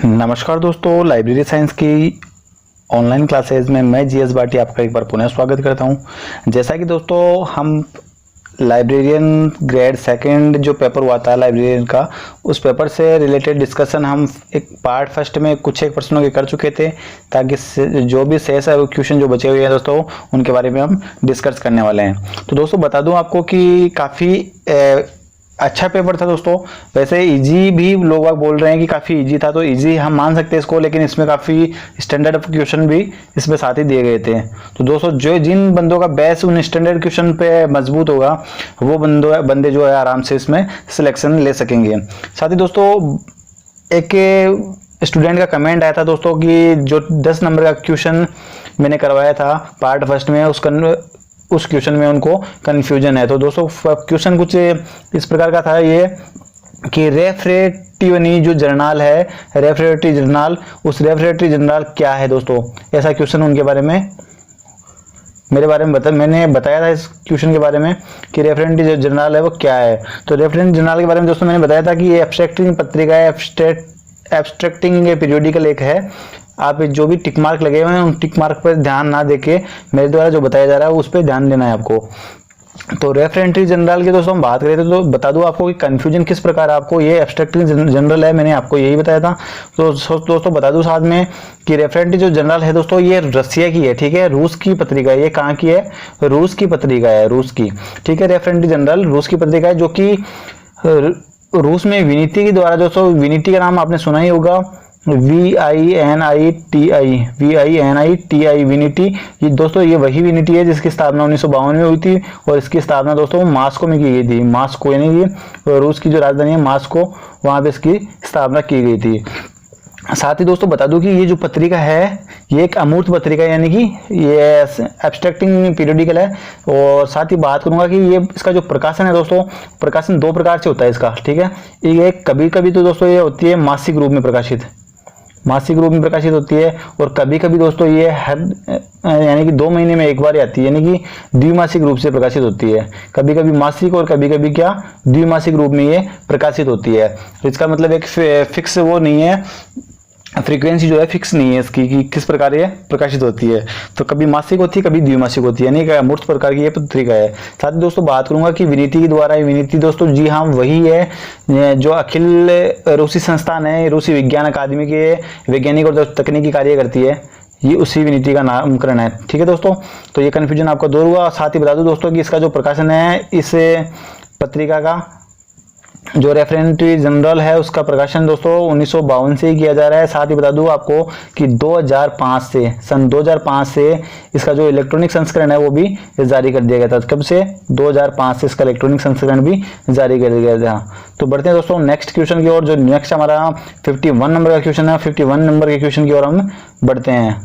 नमस्कार दोस्तों, library science की ऑनलाइन क्लासेज में मैं जीएस भाटी आपका एक बार पुनः स्वागत करता हूं। जैसा कि दोस्तों हम लाइब्रेरियन ग्रेड सेकंड जो पेपर हुआ था लाइब्रेरियन का, उस पेपर से रिलेटेड डिस्कशन हम एक पार्ट फर्स्ट में कुछ एक प्रश्नों के कर चुके थे, ताकि जो भी शेष क्वेश्चन जो बचे हुए हैं दोस्तों उनके बारे में हम डिस्कस करने वाले हैं। तो दोस्तों बता दूं आपको कि काफ़ी अच्छा पेपर था दोस्तों। वैसे इजी भी लोग बोल रहे हैं कि काफ़ी इजी था, तो इजी हम मान सकते हैं इसको, लेकिन इसमें काफ़ी स्टैंडर्ड क्वेश्चन भी इसमें साथ ही दिए गए थे। तो दोस्तों जिन बंदों का बेस उन स्टैंडर्ड क्वेश्चन पे मजबूत होगा, वो बंदे जो है आराम से इसमें सिलेक्शन ले सकेंगे। साथ ही दोस्तों एक स्टूडेंट का कमेंट आया था दोस्तों कि जो 10 नंबर का क्वेश्चन मैंने करवाया था पार्ट फर्स्ट में, उस क्वेश्चन में उनको कन्फ्यूजन है। तो दोस्तों क्वेश्चन कुछ इस प्रकार का था ये कि रेफ्रिजरेटरी जो जर्नल है, रेफ्रिजरेटरी जर्नल, उस रेफ्रिजरेटरी जर्नल क्या है दोस्तों, ऐसा क्वेश्चन उनके बारे में मैंने बताया था इस क्वेश्चन के बारे में कि रेफ्रिजरेटरी जर्नल है वो क्या है। तो रेफ्रिजरेटरी जर्नल के बारे में दोस्तों मैंने बताया था कि ये एब्स्ट्रैक्टिंग पत्रिका है, एब्स्ट्रैक्टिंग पीरियोडिकल एक है। आप जो भी टिक मार्क लगे हुए हैं उन टिक मार्क पर ध्यान ना देके मेरे द्वारा जो बताया जा रहा है उस पर ध्यान देना है आपको। तो रेफ्रिजरेटरी जनरल की दोस्तों हम बात करें तो बता दूं आपको कि कंफ्यूजन किस प्रकार आपको, ये एब्स्ट्रैक्टिंग जनरल है, मैंने आपको यही बताया था। तो दोस्तों बता दूं साथ में कि रेफ्रिजरेटरी जो जनरल है दोस्तों ये रसिया की है, ठीक है, रूस की पत्रिका है। ये कहाँ की है? रूस की पत्रिका है, रूस की, ठीक है। रेफ्रिजरेटरी जनरल रूस की पत्रिका है, जो कि रूस में विनिटी के द्वारा, दोस्तों विनिटी का नाम आपने सुना ही होगा, VINITI विनिटी। ये दोस्तों ये वही विनिटी है जिसकी स्थापना 1952 में हुई थी, और इसकी स्थापना दोस्तों मास्को में की गई थी। मास्को यानी कि रूस की जो राजधानी है मास्को, वहां पे इसकी स्थापना की गई थी। साथ ही दोस्तों बता दूं कि ये जो पत्रिका है ये एक अमूर्त पत्रिका है, यानी कि ये एब्स्ट्रैक्टिंग पीरियोडिकल है। और साथ ही बात करूंगा कि ये इसका जो प्रकाशन है दोस्तों, प्रकाशन 2 प्रकार से होता है इसका, ठीक है। ये कभी कभी तो दोस्तों ये होती है मासिक रूप में प्रकाशित होती है, और कभी कभी दोस्तों ये यानी कि 2 महीने में एक बार आती है, यानी कि द्विमासिक रूप से प्रकाशित होती है। कभी कभी मासिक और कभी कभी द्विमासिक रूप में ये प्रकाशित होती है। तो इसका मतलब एक फिक्स वो नहीं है, फ्रीक्वेंसी जो है फिक्स नहीं है इसकी कि किस प्रकार ये प्रकाशित होती है। तो कभी मासिक होती है, कभी द्विमासिक होती है, यानी कि अमूर्त प्रकार की ये पत्रिका है। साथ ही दोस्तों बात करूंगा कि विनिटी के द्वारा, विनिटी दोस्तों जी हाँ वही है जो अखिल रूसी संस्थान है, रूसी विज्ञान अकादमी के वैज्ञानिक और तकनीकी कार्य करती है, ये उसी विनिटी का नामकरण है, ठीक है दोस्तों। तो ये कन्फ्यूजन आपका दूर हुआ। साथ ही बता दूं दोस्तों कि इसका जो प्रकाशन है, इस पत्रिका का जो रेफ्रिजरेटरी जनरल है उसका प्रकाशन दोस्तों 1952 से ही किया जा रहा है। साथ ही बता दूं आपको कि 2005 से, सन 2005 से इसका जो इलेक्ट्रॉनिक संस्करण है वो भी जारी कर दिया गया था। कब से? 2005 से इसका इलेक्ट्रॉनिक संस्करण भी जारी कर दिया गया था। तो बढ़ते हैं दोस्तों नेक्स्ट क्वेश्चन की ओर। जो नेक्स्ट हमारा 51 नंबर का क्वेश्चन है, 51 नंबर के क्वेश्चन की ओर हम बढ़ते हैं।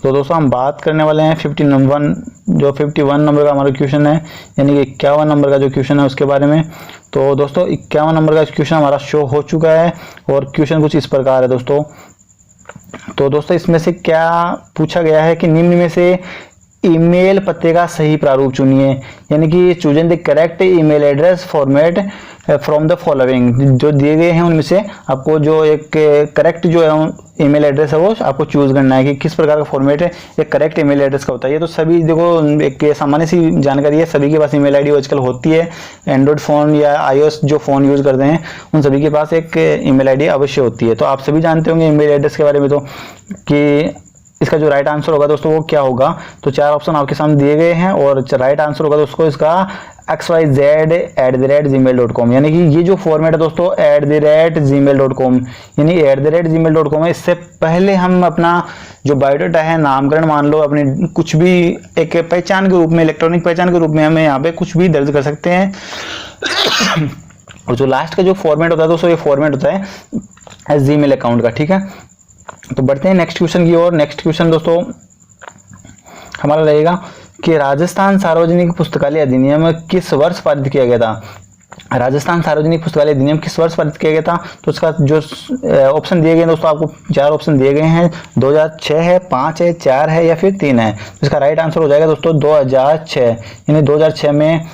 तो दोस्तों हम बात करने वाले हैं 51 नंबर का हमारा क्वेश्चन है, यानी कि 51 नंबर का जो क्वेश्चन है उसके बारे में। तो दोस्तों 51 नंबर का क्वेश्चन हमारा शो हो चुका है, और क्वेश्चन कुछ इस प्रकार है दोस्तों। तो दोस्तों इसमें से क्या पूछा गया है कि निम्न में से ईमेल पते का सही प्रारूप चुनिए, यानी कि chosen the correct email address format from the following. जो दिए गए हैं उनमें से आपको जो एक करेक्ट जो है ईमेल एड्रेस है वो आपको चूज करना है कि किस प्रकार का फॉर्मेट है एक करेक्ट ईमेल एड्रेस का होता है। ये तो सभी देखो एक सामान्य सी जानकारी है, सभी के पास ईमेल आईडी आजकल होती है। एंड्रॉइड फ़ोन या iOS जो फ़ोन यूज़ करते हैं उन सभी के पास एक ईमेल आईडी अवश्य होती है। तो आप सभी जानते होंगे ईमेल एड्रेस के बारे में, तो कि इसका जो राइट आंसर होगा दोस्तों वो क्या होगा। तो 4 ऑप्शन आपके सामने दिए गए हैं, और राइट आंसर होगा दोस्तों इसका xyz@gmail.com, यानी कि ये जो फॉर्मेट है दोस्तों @gmail.com, यानी @gmail.com है। इससे पहले हम अपना जो बायोडाटा है, नामकरण मान लो, अपनी कुछ भी एक पहचान के रूप में, इलेक्ट्रॉनिक पहचान के रूप में हमें यहाँ पे कुछ भी दर्ज कर सकते हैं। और जो लास्ट का जो फॉर्मेट होता है दोस्तों, ये फॉर्मेट होता है जीमेल अकाउंट का, ठीक है। तो बढ़ते हैं नेक्स्ट क्वेश्चन की ओर। नेक्स्ट क्वेश्चन दोस्तों हमारा रहेगा कि राजस्थान सार्वजनिक पुस्तकालय अधिनियम किस वर्ष पारित किया गया था। राजस्थान सार्वजनिक पुस्तकालय अधिनियम किस वर्ष पारित किया गया था। तो इसका जो ऑप्शन दिए गए हैं दोस्तों, आपको 4 ऑप्शन दिए गए हैं, 2006 है, 5 है, 4 है या फिर 3 है। तो इसका राइट आंसर हो जाएगा दोस्तों 2006, यानी 2006 में,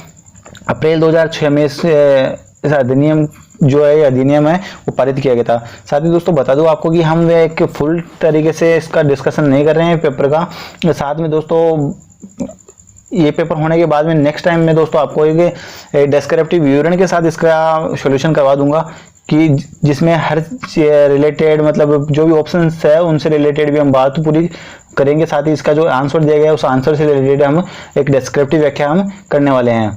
अप्रैल 2006 में इस अधिनियम जो है अधिनियम है वो पारित किया गया था। साथ ही दोस्तों बता दूं आपको कि हम एक फुल तरीके से इसका डिस्कशन नहीं कर रहे हैं पेपर का। साथ में दोस्तों ये पेपर होने के बाद में नेक्स्ट टाइम में दोस्तों आपको एक डिस्क्रिप्टिव विवरण के साथ इसका सॉल्यूशन करवा दूंगा कि जिसमें हर रिलेटेड मतलब जो भी ऑप्शंस है उनसे रिलेटेड भी हम बात पूरी करेंगे। साथ ही इसका जो आंसर दिया गया है उस आंसर से रिलेटेड हम एक डिस्क्रिप्टिव व्याख्या हम करने वाले हैं।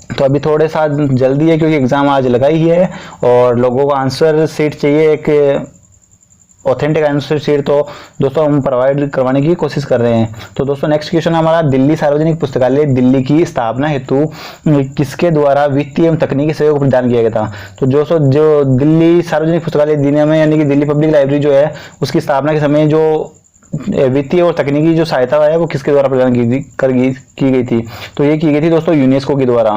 तो अभी थोड़े सा जल्दी है क्योंकि एग्जाम आज लगा ही है और लोगों को आंसर शीट चाहिए, एक ऑथेंटिक आंसर शीट तो दोस्तों हम प्रोवाइड करवाने की कोशिश कर रहे हैं। तो दोस्तों नेक्स्ट क्वेश्चन है हमारा, दिल्ली सार्वजनिक पुस्तकालय दिल्ली की स्थापना हेतु किसके द्वारा वित्तीय एवं तकनीकी सहयोग प्रदान किया गया था। तो जो दिल्ली सार्वजनिक पुस्तकालय अधिनियम है यानी कि दिल्ली पब्लिक लाइब्रेरी जो है उसकी स्थापना के समय जो वित्तीय और तकनीकी जो सहायता है वो किसके द्वारा प्रदान की गई थी। तो ये की गई थी दोस्तों यूनेस्को के द्वारा,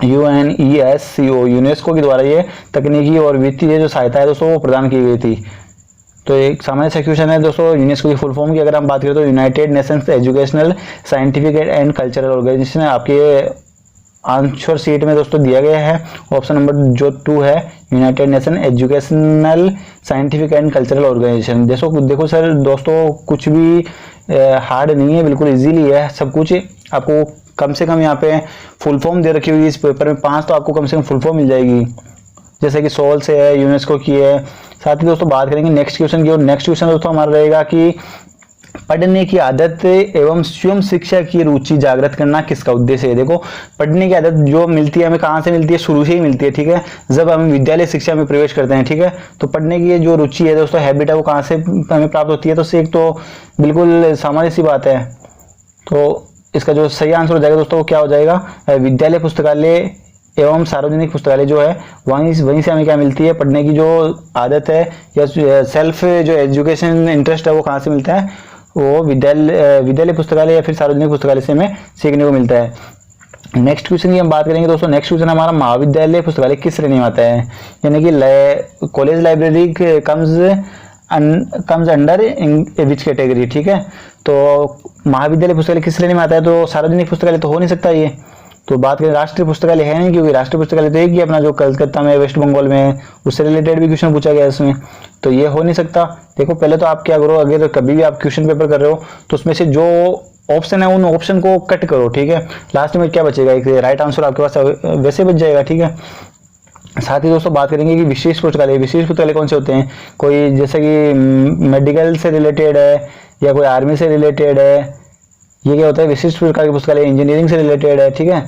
UNESCO यूनेस्को के द्वारा ये तकनीकी और वित्तीय जो सहायता है दोस्तों वो प्रदान की गई थी। तो एक सामान्य सा क्वेश्चन है दोस्तों यूनेस्को की फुल फॉर्म की अगर हम बात करें तो United Nations Educational Scientific and Cultural Organization आपके आंसर सीट में दोस्तों दिया गया है। ऑप्शन नंबर जो 2 है United Nation Educational Scientific and Cultural Organization. देखो सर दोस्तों कुछ भी हार्ड नहीं है, बिल्कुल इजीली है सब कुछ। आपको कम से कम यहाँ पे फुल फॉर्म दे रखी हुई इस पेपर में 5 तो आपको कम से कम फुल फॉर्म मिल जाएगी, जैसे कि सोल से है, यूनेस्को की है। साथ ही दोस्तों बात करेंगे नेक्स्ट क्वेश्चन की और नेक्स्ट क्वेश्चन दोस्तों हमारा रहेगा कि पढ़ने की आदत एवं स्वयं शिक्षा की रुचि जागृत करना किसका उद्देश्य है। देखो पढ़ने की आदत जो मिलती है हमें कहाँ से मिलती है, शुरू से ही मिलती है, ठीक है, जब हम विद्यालय शिक्षा में प्रवेश करते हैं, ठीक है। तो पढ़ने की जो रुचि है दोस्तों हैबिट है वो कहाँ से हमें प्राप्त होती है। तो एक तो बिल्कुल सामान्य सी बात है। तो इसका जो सही आंसर हो जाएगा दोस्तों वो क्या हो जाएगा, विद्यालय पुस्तकालय एवं सार्वजनिक पुस्तकालय जो है वहीं से हमें क्या मिलती है, पढ़ने की जो आदत है या सेल्फ जो एजुकेशन इंटरेस्ट है वो कहाँ से मिलता है, वो विद्यालय पुस्तकालय या फिर सार्वजनिक पुस्तकालय से हमें सीखने को मिलता है। नेक्स्ट क्वेश्चन की हम बात करेंगे दोस्तों, नेक्स्ट क्वेश्चन हमारा महाविद्यालय पुस्तकालय किस श्रेणी में आता है, यानी कि college library comes under which category, ठीक है। तो महाविद्यालय पुस्तकालय किस श्रेणी में आता है, तो सार्वजनिक पुस्तकालय तो हो नहीं सकता ये। तो बात करें राष्ट्रीय पुस्तकालय है नहीं, क्योंकि राष्ट्रीय पुस्तकालय तो एक ही अपना जो कलकत्ता में वेस्ट बंगाल में उससे रिलेटेड भी क्वेश्चन पूछा गया इसमें, तो ये हो नहीं सकता। देखो पहले तो आप क्या करो, अगर कभी भी आप क्वेश्चन पेपर कर रहे हो तो उसमें से जो ऑप्शन है उन ऑप्शन को कट करो, ठीक है। लास्ट में क्या बचेगा, एक राइट आंसर आपके पास वैसे बच जाएगा, ठीक है। साथ ही दोस्तों बात करेंगे कि विशेष पुस्तकालय कौन से होते हैं, कोई जैसे कि मेडिकल से रिलेटेड है या कोई आर्मी से रिलेटेड है, ये क्या होता है विशिष्ट प्रकार की पुस्तकालय, इंजीनियरिंग से रिलेटेड है, ठीक है।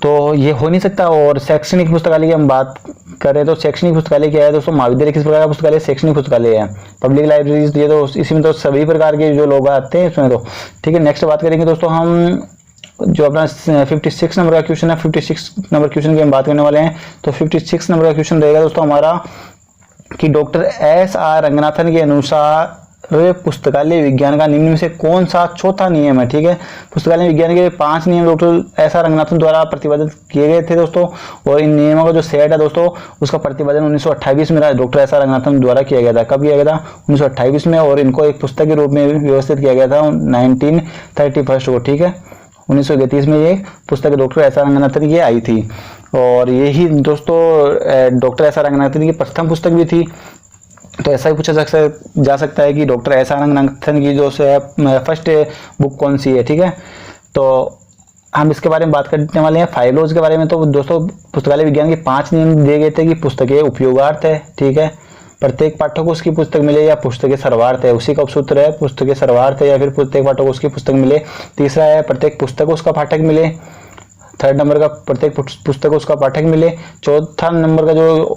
तो ये हो नहीं सकता। और शैक्षणिक पुस्तकालय की हम बात करें तो शैक्षणिक पुस्तकालय क्या है दोस्तों, महाविद्यालय किस प्रकार का पुस्तकालय, शैक्षणिक पुस्तकालय है। पब्लिक लाइब्रेरीज ये तो इसमें तो सभी प्रकार के जो लोग आते हैं इसमें तो, ठीक है। नेक्स्ट बात करेंगे दोस्तों हम जो अपना 56 नंबर का क्वेश्चन है, 56 नंबर क्वेश्चन की हम बात करने वाले हैं। तो 56 नंबर का क्वेश्चन रहेगा दोस्तों हमारा कि डॉक्टर S.R. रंगनाथन के अनुसार पुस्तकालय विज्ञान का निम्न में से कौन सा चौथा नियम है, ठीक है। पुस्तकालय विज्ञान के 5 नियम डॉक्टर S.R. रंगनाथन द्वारा प्रतिपादित किए गए थे दोस्तों, और इन नियमों का जो सेट है दोस्तों उसका प्रतिपादन 1928 में डॉक्टर S.R. रंगनाथन द्वारा किया गया था। कब किया गया था, 1928 में, और इनको एक पुस्तक के रूप में व्यवस्थित किया गया था 1931 को, ठीक है। 1931 में ये पुस्तक डॉक्टर S.R. रंगनाथन की आई थी, और यही दोस्तों डॉक्टर S.R. रंगनाथन की प्रथम पुस्तक भी थी। तो ऐसा ही पूछा जा सकता है कि डॉक्टर S.R. रंगनाथन की जो फर्स्ट बुक कौन सी है, ठीक है। तो हम इसके बारे में बात करने वाले हैं फाइलोज के बारे में। तो दोस्तों पुस्तकालय विज्ञान के 5 नियम दिए गए थे कि पुस्तकें उपयोगार्थ है, ठीक है, प्रत्येक पाठक को उसकी पुस्तक मिले या पुस्तकें सर्वार्थ है, उसी का उपसूत्र है पुस्तकें सर्वार्थ है या फिर प्रत्येक पाठक को उसकी पुस्तक मिले। तीसरा है प्रत्येक पुस्तक को उसका पाठक मिले। थर्ड नंबर का प्रत्येक पुस्तक को उसका पाठक मिले। चौथा नंबर का जो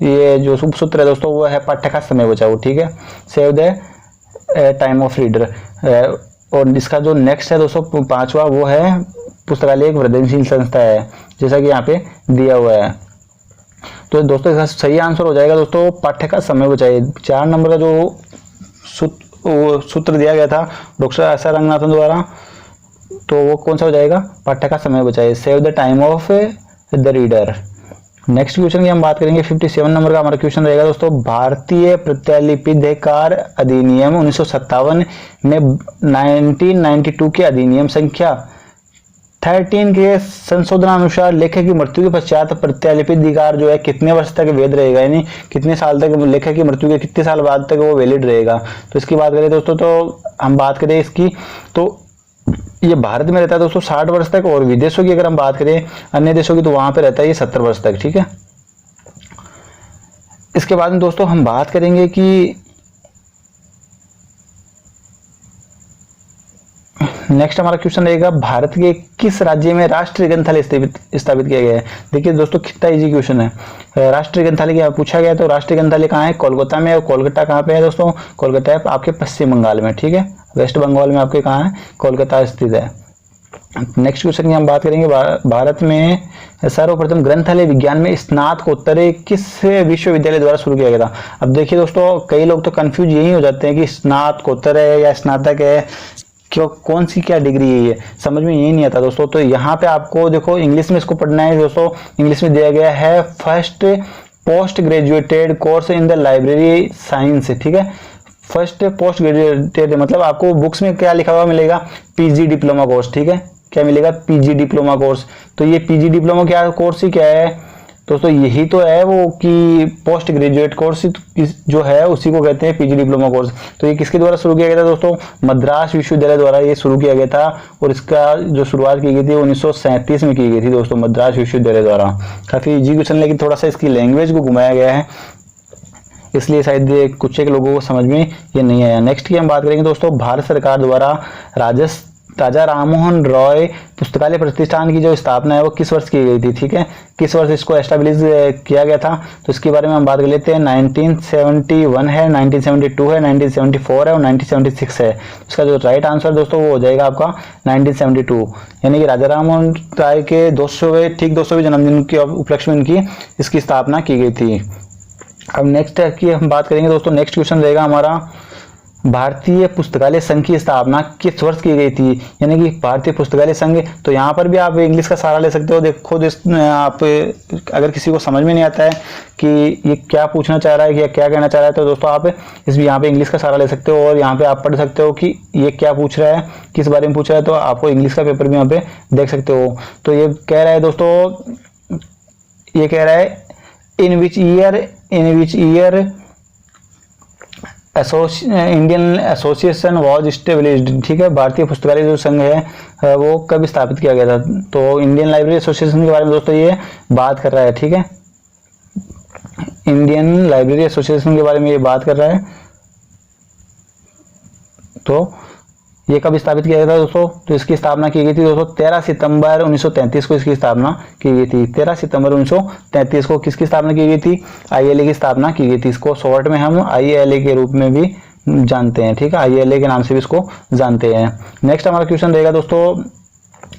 ये जो उपसूत्र है दोस्तों वो है पाठ्य का समय बचाओ, ठीक है, save the time of reader. और इसका जो नेक्स्ट है दोस्तों 5वां वो है पुस्तकालय एक वृद्धिशील संस्था है, जैसा कि यहाँ पे दिया हुआ है। तो दोस्तों इसका सही आंसर हो जाएगा दोस्तों पाठ्य का समय बचाए। 4 नंबर का जो सूत्र दिया गया था डॉक्टर S.R. रंगनाथन द्वारा, तो वो कौन सा हो जाएगा, पाठ्य का समय बचाए, save the time of the reader. Next question की हम बात करेंगे 57 नंबर का हमारा क्वेश्चन रहेगा दोस्तों, भारतीय प्रतिलिपिधिकार अधिनियम 1957 में 1992 के अधिनियम संख्या 13 के संशोधनानुसार लेखक की मृत्यु के पश्चात प्रतिलिपि अधिकार जो है कितने वर्ष तक वैध रहेगा, यानी कितने साल तक लेखक की मृत्यु के कितने साल बाद तक वो वैलिड रहेगा। तो इसकी बात करें दोस्तों, तो हम बात करें इसकी, तो ये भारत में रहता है दोस्तों 60 वर्ष तक, और विदेशों की अगर हम बात करें अन्य देशों की, तो वहां पे रहता है ये 70 वर्ष तक। ठीक है, इसके बाद में दोस्तों हम बात करेंगे कि नेक्स्ट हमारा क्वेश्चन रहेगा, भारत के किस राज्य में राष्ट्रीय ग्रंथालय स्थापित किया गया है। देखिए दोस्तों कितना इजी क्वेश्चन है। राष्ट्रीय ग्रंथालय क्या पूछा गया, तो राष्ट्रीय ग्रंथालय कहाँ है, कोलकाता में। और कोलकाता कहाँ पे है दोस्तों, कोलकाता है आपके पश्चिम बंगाल में। ठीक है, वेस्ट बंगाल में आपके कहाँ है, कोलकाता स्थित है। नेक्स्ट क्वेश्चन की हम बात करेंगे, भारत में सर्वप्रथम ग्रंथालय विज्ञान में स्नातकोत्तर किस विश्वविद्यालय द्वारा शुरू किया गया था। अब देखिए दोस्तों, कई लोग तो कंफ्यूज यही हो जाते हैं कि स्नातकोत्तर है या स्नातक है, क्यों कौन सी क्या डिग्री है, ये समझ में यही नहीं आता दोस्तों। तो यहाँ पे आपको देखो इंग्लिश में इसको पढ़ना है दोस्तों। इंग्लिश में दिया गया है first post graduated course in the library science. ठीक है, फर्स्ट पोस्ट ग्रेजुएटेड मतलब आपको बुक्स में क्या लिखा हुआ मिलेगा, पीजी डिप्लोमा कोर्स। ठीक है, क्या मिलेगा, पीजी डिप्लोमा कोर्स। तो ये पीजी डिप्लोमा क्या कोर्स ही क्या है दोस्तों, यही तो है वो कि पोस्ट ग्रेजुएट कोर्स जो है उसी को कहते हैं पीजी डिप्लोमा कोर्स। तो ये किसके द्वारा शुरू किया गया था दोस्तों, मद्रास विश्वविद्यालय द्वारा ये शुरू किया गया था, और इसका जो शुरुआत की गई थी 1937 में की गई थी दोस्तों, मद्रास विश्वविद्यालय द्वारा। काफी इजी क्वेश्चन, लेकिन थोड़ा सा इसकी लैंग्वेज को घुमाया गया है, इसलिए शायद कुछ एक लोगों को समझ में ये नहीं आया। नेक्स्ट की हम बात करेंगे दोस्तों, भारत सरकार द्वारा राजा राममोहन रॉय पुस्तकालय प्रतिष्ठान की जो स्थापना है वो किस वर्ष की गई थी। ठीक है, किस वर्ष इसको एस्टेब्लिश किया गया था, तो इसके बारे में हम बात कर लेते हैं। 1971 है, 1972 है, 1974 है और 1976 है। इसका जो राइट आंसर दोस्तों वो हो जाएगा आपका 1972, यानी कि राजा राममोहन राय के 200वें जन्मदिन के उपलक्ष्य में इनकी इसकी स्थापना की गई थी। अब नेक्स्ट की हम बात करेंगे दोस्तों, नेक्स्ट क्वेश्चन रहेगा हमारा, भारतीय पुस्तकालय संघ की स्थापना किस वर्ष की गई थी, यानी कि भारतीय पुस्तकालय संघ। तो यहाँ पर भी आप इंग्लिश का सहारा ले सकते हो। देखो आप अगर किसी को समझ में नहीं आता है कि ये क्या पूछना चाह रहा है या क्या कहना चाह रहा है, तो दोस्तों आप इस यहाँ पे इंग्लिश का सहारा ले सकते हो, और यहाँ पे आप पढ़ सकते हो कि ये क्या पूछ रहा है, किस बारे में पूछ रहा है। तो आपको इंग्लिश का पेपर भी यहाँ पे देख सकते हो। तो ये कह रहा है दोस्तों, ये कह रहा है in which year Indian association was established. ठीक है, भारतीय पुस्तकालय जो संघ है वो कब स्थापित किया गया था। तो इंडियन लाइब्रेरी एसोसिएशन के बारे में दोस्तों ये बात कर रहा है। ठीक है, इंडियन लाइब्रेरी एसोसिएशन के बारे में ये बात कर रहा है। तो ये कब स्थापित किया गया था दोस्तों, तो इसकी स्थापना की गई थी दोस्तों 13 सितंबर 1933 को इसकी स्थापना की गई थी। 13 सितंबर 1933 को किसकी स्थापना की गई थी, ILA की स्थापना की गई थी। इसको शॉर्ट में हम ILA के रूप में भी जानते हैं। ठीक है, ILA के नाम से भी इसको जानते हैं। नेक्स्ट हमारा क्वेश्चन रहेगा दोस्तों,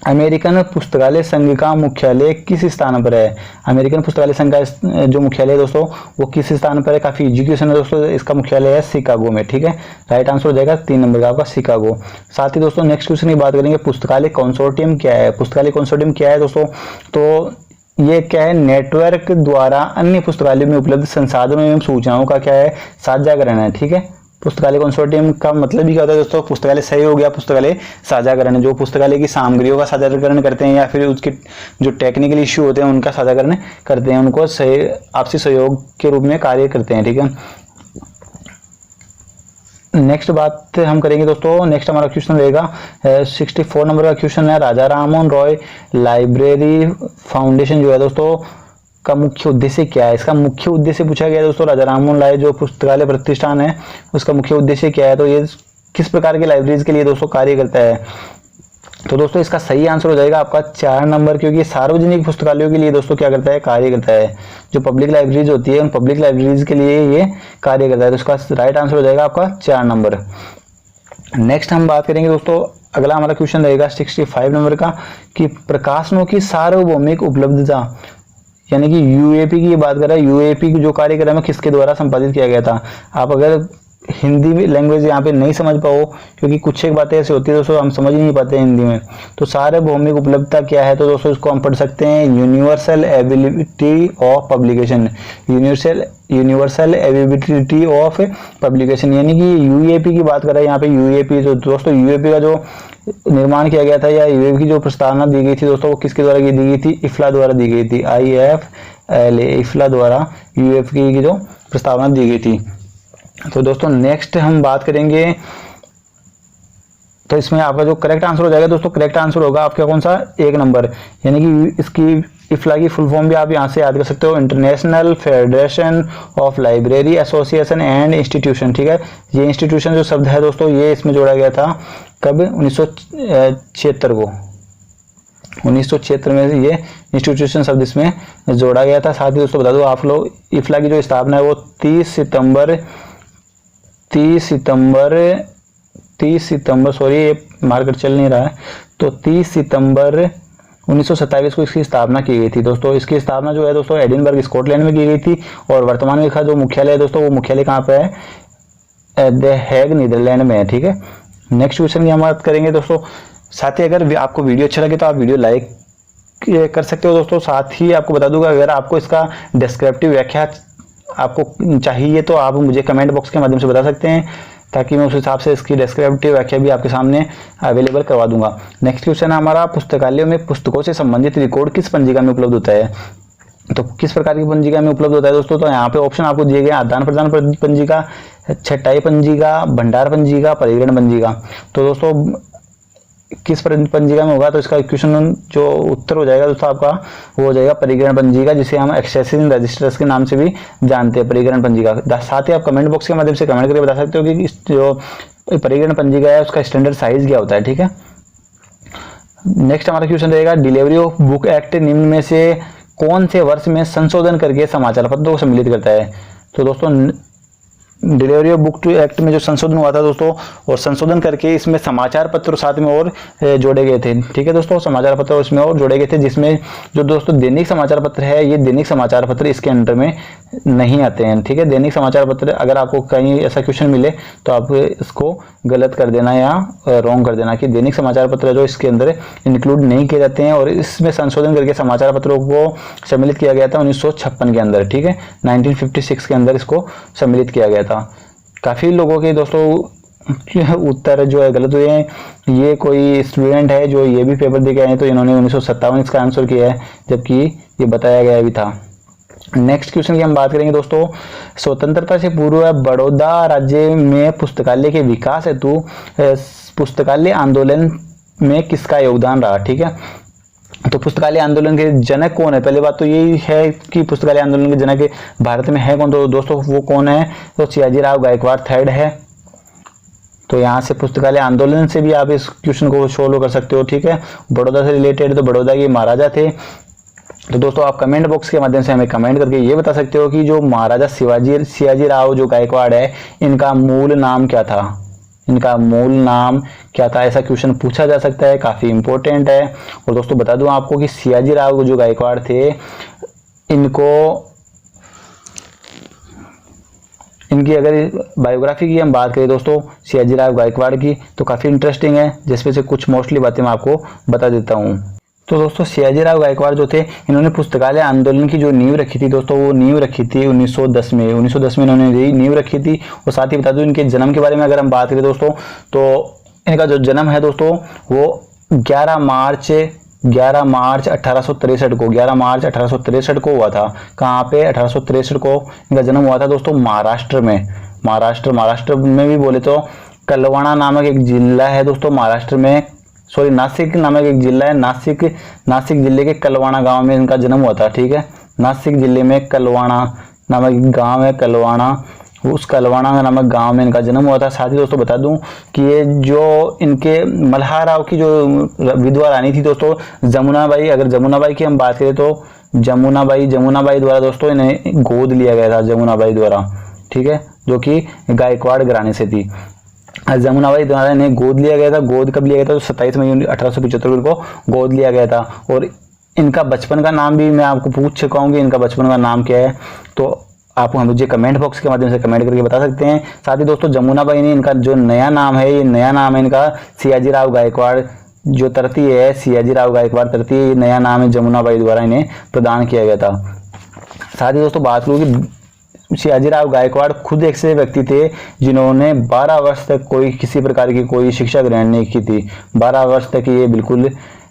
अमेरिकन पुस्तकालय संघ का मुख्यालय किस स्थान पर है। अमेरिकन पुस्तकालय संघ का जो मुख्यालय है दोस्तों वो किस स्थान पर है, काफी इजी क्वेश्चन है दोस्तों। इसका मुख्यालय है शिकागो में। ठीक है, राइट आंसर हो जाएगा 3 नंबर का आपका शिकागो। साथ ही दोस्तों नेक्स्ट क्वेश्चन की बात करेंगे, पुस्तकालय कंसोर्टियम क्या है। पुस्तकालय कंसोर्टियम क्या है दोस्तों, तो ये क्या है, नेटवर्क द्वारा अन्य पुस्तकालयों में उपलब्ध संसाधनों एवं सूचनाओं का क्या है, साझाकरण है। ठीक है, पुस्तकालय कंसोर्टियम का मतलब ही क्या होता है दोस्तों, पुस्तकालय सहयोग या पुस्तकालय साझाकरण, जो पुस्तकालय की सामग्रियों का साझाकरण करते हैं या फिर उसके जो टेक्निकल इश्यू होते हैं उनका साझाकरण करते हैं, उनको आपसी सहयोग के रूप में कार्य करते हैं। ठीक है, नेक्स्ट बात हम करेंगे दोस्तों, नेक्स्ट हमारा क्वेश्चन रहेगा 64 नंबर का क्वेश्चन है, राजा राममोहन रॉय लाइब्रेरी फाउंडेशन जो है दोस्तों का मुख्य उद्देश्य क्या है। इसका मुख्य उद्देश्य पूछा गया है दोस्तों, राजा राममोहन रॉय जो पुस्तकालय प्रतिष्ठान है उसका मुख्य उद्देश्य क्या है, तो ये किस प्रकार के लाइब्रेरीज के लिए दोस्तों कार्य करता है। तो दोस्तों इसका सही आंसर हो जाएगा आपका 4 नंबर, क्योंकि सार्वजनिक पुस्तकालयों के लिए दोस्तों क्या करता है, कार्य करता है। जो पब्लिक लाइब्रेरीज होती है उन पब्लिक लाइब्रेरीज के लिए ये कार्य करता है। तो इसका राइट आंसर हो जाएगा आपका 4 नंबर। नेक्स्ट हम बात करेंगे दोस्तों, अगला हमारा क्वेश्चन रहेगा 65 नंबर का, कि प्रकाशनों की सार्वभौमिक उपलब्धता, यानी कि यूएपी की बात कर रहा है। यूएपी जो कार्यक्रम है किसके द्वारा संपादित किया गया था। आप अगर हिंदी लैंग्वेज यहाँ पे नहीं समझ पाओ, क्योंकि कुछ एक बातें ऐसी होती है दोस्तों हम समझ ही नहीं पाते हिंदी में, तो सार्वभौमिक उपलब्धता क्या है, तो दोस्तों इसको हम पढ़ सकते हैं universal ability of publication. Universal ability of publication, यानी कि यूएपी की बात कर रहा है यहाँ पे। यूएपी तो दोस्तों यूएपी का जो निर्माण किया गया था या यूएवी की जो प्रस्तावना दी गई थी दोस्तों वो किसके द्वारा दी गई थी? इफ्ला द्वारा दी गई थी। IFLA इफ्ला द्वारा यूएवी की जो प्रस्तावना दी गई थी। तो दोस्तों नेक्स्ट हम बात करेंगे, तो इसमें आपका जो करेक्ट आंसर हो जाएगा दोस्तों, करेक्ट आंसर होगा आपका कौन सा? 1 नंबर। यानी कि इसकी इफ्ला की फुल फॉर्म भी आप यहाँ से याद कर सकते हो, international federation of library association and institution. ठीक है, ये इंस्टीट्यूशन जो शब्द है दोस्तों ये इसमें जोड़ा गया था कब? 1976 को। 1976 में ये इंस्टीट्यूशन शब्द इसमें जोड़ा गया था। साथ ही दोस्तों बता दो आप लोग, इफ्ला की जो स्थापना है वो 30 सितंबर सॉरी ये मार्कर चल नहीं रहा है, तो 30 सितंबर 1927 को इसकी स्थापना की गई थी दोस्तों। इसकी स्थापना जो है दोस्तों एडिनबर्ग स्कॉटलैंड में की गई थी और वर्तमान में इसका जो मुख्यालय है दोस्तों वो मुख्यालय कहाँ पे है? द हैग नीदरलैंड में है। ठीक है, नेक्स्ट क्वेश्चन की हम बात करेंगे दोस्तों। साथ ही अगर आपको वीडियो अच्छा लगे तो आप वीडियो लाइक कर सकते हो दोस्तों। साथ ही आपको बता दूंगा अगर आपको इसका डिस्क्रिप्टिव व्याख्या आपको चाहिए तो आप मुझे कमेंट बॉक्स के माध्यम से बता सकते हैं, ताकि मैं उस हिसाब से इसकी डिस्क्रिप्टिव व्याख्या भी आपके सामने अवेलेबल करवा दूंगा। नेक्स्ट क्वेश्चन है हमारा, पुस्तकालयों में पुस्तकों से संबंधित रिकॉर्ड किस पंजिका में उपलब्ध होता है? तो किस प्रकार की पंजिका में उपलब्ध होता है दोस्तों? तो यहाँ पे ऑप्शन आपको दिए गए, आदान प्रदान पंजिका, छटाई पंजिका, भंडार पंजिका, परिग्रहण पंजिका। तो दोस्तों किस पंजिका में होगा? तो इसका क्वेश्चन जो उत्तर हो जाएगा दोस्तों आपका वो हो जाएगा परिग्रहण पंजिका, जिसे हम एक्सेसिंग रजिस्टर्स के नाम से भी जानते हैं, परिग्रहण पंजिका। साथ ही आप कमेंट बॉक्स के माध्यम से कमेंट करके बता सकते हो कि इस जो परिग्रहण पंजिका है उसका स्टैंडर्ड साइज क्या होता है। ठीक है, नेक्स्ट हमारा क्वेश्चन रहेगा, डिलीवरी ऑफ बुक एक्ट निम्न में से कौन से वर्ष में संशोधन करके समाचार पत्रों को सम्मिलित करता है? तो दोस्तों delivery of book to act में जो संशोधन हुआ था दोस्तों, और संशोधन करके इसमें समाचार पत्र साथ में और जोड़े गए थे। ठीक है दोस्तों, समाचार पत्र इसमें और जोड़े गए थे, जिसमें जो दोस्तों दैनिक समाचार पत्र है, ये दैनिक समाचार पत्र इसके अंडर में नहीं आते हैं। ठीक है, दैनिक समाचार पत्र अगर आपको कहीं ऐसा क्वेश्चन मिले तो आप इसको गलत कर देना या रॉन्ग कर देना कि दैनिक समाचार पत्र जो इसके अंदर इंक्लूड नहीं किए जाते हैं। और इसमें संशोधन करके समाचार पत्रों को सम्मिलित किया गया था 1956 के अंदर। ठीक है, 1956 के अंदर इसको सम्मिलित किया गया था। काफी लोगों के दोस्तों उत्तर जो है गलत हुए हैं। ये कोई स्टूडेंट है जो ये भी पेपर दे के आए हैं, तो इन्होंने 1957 इसका आंसर किया है, जबकि ये बताया गया भी था। नेक्स्ट क्वेश्चन की हम बात करेंगे दोस्तों, स्वतंत्रता से पूर्व बड़ौदा राज्य में पुस्तकालय के विकास हेतु पुस्तकालय आंदोलन में किसका योगदान रहा? ठीक है, तो पुस्तकालय आंदोलन के जनक कौन है? पहली बात तो यही है कि पुस्तकालय आंदोलन के जनक भारत में है कौन? तो दोस्तों वो कौन है? तो सयाजीराव गायकवाड़ थर्ड है। तो यहाँ से पुस्तकालय आंदोलन से भी आप इस क्वेश्चन को सोल्व कर सकते हो। ठीक है, बड़ौदा से रिलेटेड, तो बड़ौदा के महाराजा थे। तो दोस्तों आप कमेंट बॉक्स के माध्यम से हमें कमेंट करके ये बता सकते हो कि जो महाराजा सयाजीराव जो गायकवाड़ है, इनका मूल नाम क्या था? इनका मूल नाम क्या था? ऐसा क्वेश्चन पूछा जा सकता है, काफी इंपॉर्टेंट है। और दोस्तों बता दूं आपको कि सयाजीराव जो गायकवाड़ थे, इनकी अगर बायोग्राफी की हम बात करें दोस्तों सयाजीराव गायकवाड़ की, तो काफी इंटरेस्टिंग है, जिसमें से कुछ मोस्टली बातें मैं आपको बता देता हूँ। तो दोस्तों सयाजीराव गायकवाड़ जो थे, इन्होंने पुस्तकालय आंदोलन की जो नींव रखी थी दोस्तों, वो नींव रखी थी 1910 में इन्होंने नींव रखी थी। और साथ ही बता दूं इनके जन्म के बारे में अगर हम बात करें दोस्तों, तो इनका जो जन्म है दोस्तों वो 11 मार्च 1863 को हुआ था। कहाँ पे? 1863 को इनका जन्म हुआ था दोस्तों, महाराष्ट्र में। महाराष्ट्र में भी बोले तो कलवाड़ा नामक एक जिला है दोस्तों महाराष्ट्र में, सॉरी नासिक नामक एक जिला है, नासिक जिले के कलवाड़ा गांव में इनका जन्म हुआ था। ठीक है, नासिक जिले में कलवाड़ा नामक गांव है, कलवाड़ा, उस कलवाड़ा नामक गांव में इनका जन्म हुआ था। साथ ही दोस्तों बता दूं कि ये जो इनके मल्हारराव की जो विधवा रानी थी दोस्तों जमुनाबाई, अगर जमुनाबाई की हम बात करें तो जमुनाबाई द्वारा दोस्तों इन्हें गोद लिया गया था, जमुनाबाई द्वारा। ठीक है, जो कि गायकवाड़ घराने से थी। जमुनाबाई द्वारा इन्हें गोद लिया गया था। गोद कब लिया गया था? तो 27 मई 1875 को गोद लिया गया था। और इनका बचपन का नाम भी मैं आपको पूछ चुका हूँ कि इनका बचपन का नाम क्या है, तो आप मुझे कमेंट बॉक्स के माध्यम से कमेंट करके बता सकते हैं। साथ ही दोस्तों जमुनाबाई ने इनका जो नया नाम है, ये नया नाम है इनका सयाजीराव गायकवाड़ जो तरती है, सयाजीराव गायकवाड़ तरती है, ये नया नाम है जमुनाबाई द्वारा इन्हें प्रदान किया गया था। साथ ही दोस्तों बात करूँ कि सयाजीराव गायकवाड़ खुद एक ऐसे व्यक्ति थे जिन्होंने 12 वर्ष तक कोई किसी प्रकार की कोई शिक्षा ग्रहण नहीं की थी। 12 वर्ष तक ये बिल्कुल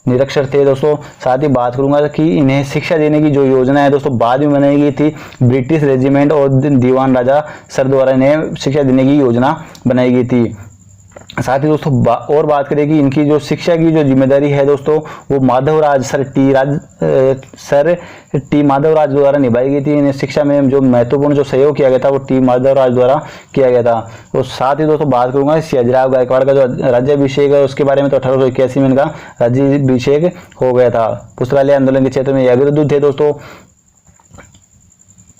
निरक्षर थे दोस्तों। साथ ही बात करूंगा कि इन्हें शिक्षा देने की जो योजना है दोस्तों बाद में बनाई गई थी। ब्रिटिश रेजिमेंट और दीवान राजा सर द्वारा इन्हें शिक्षा देने की योजना बनाई गई थी। साथ ही दोस्तों और बात करें कि इनकी जो शिक्षा की जो जिम्मेदारी है दोस्तों वो माधवराज सर टी माधवराज द्वारा निभाई गई थी। इन्हें शिक्षा में जो महत्वपूर्ण जो सहयोग किया गया था वो टी माधवराज द्वारा किया गया था। और साथ ही दोस्तों बात करूंगा सयाजीराव गायकवाड़ का जो राज्याभिषेक है उसके बारे में, तो 1881 में इनका राज्याभिषेक हो गया था। पुस्तकालय आंदोलन के क्षेत्र में ये अग्रदूत थे दोस्तों।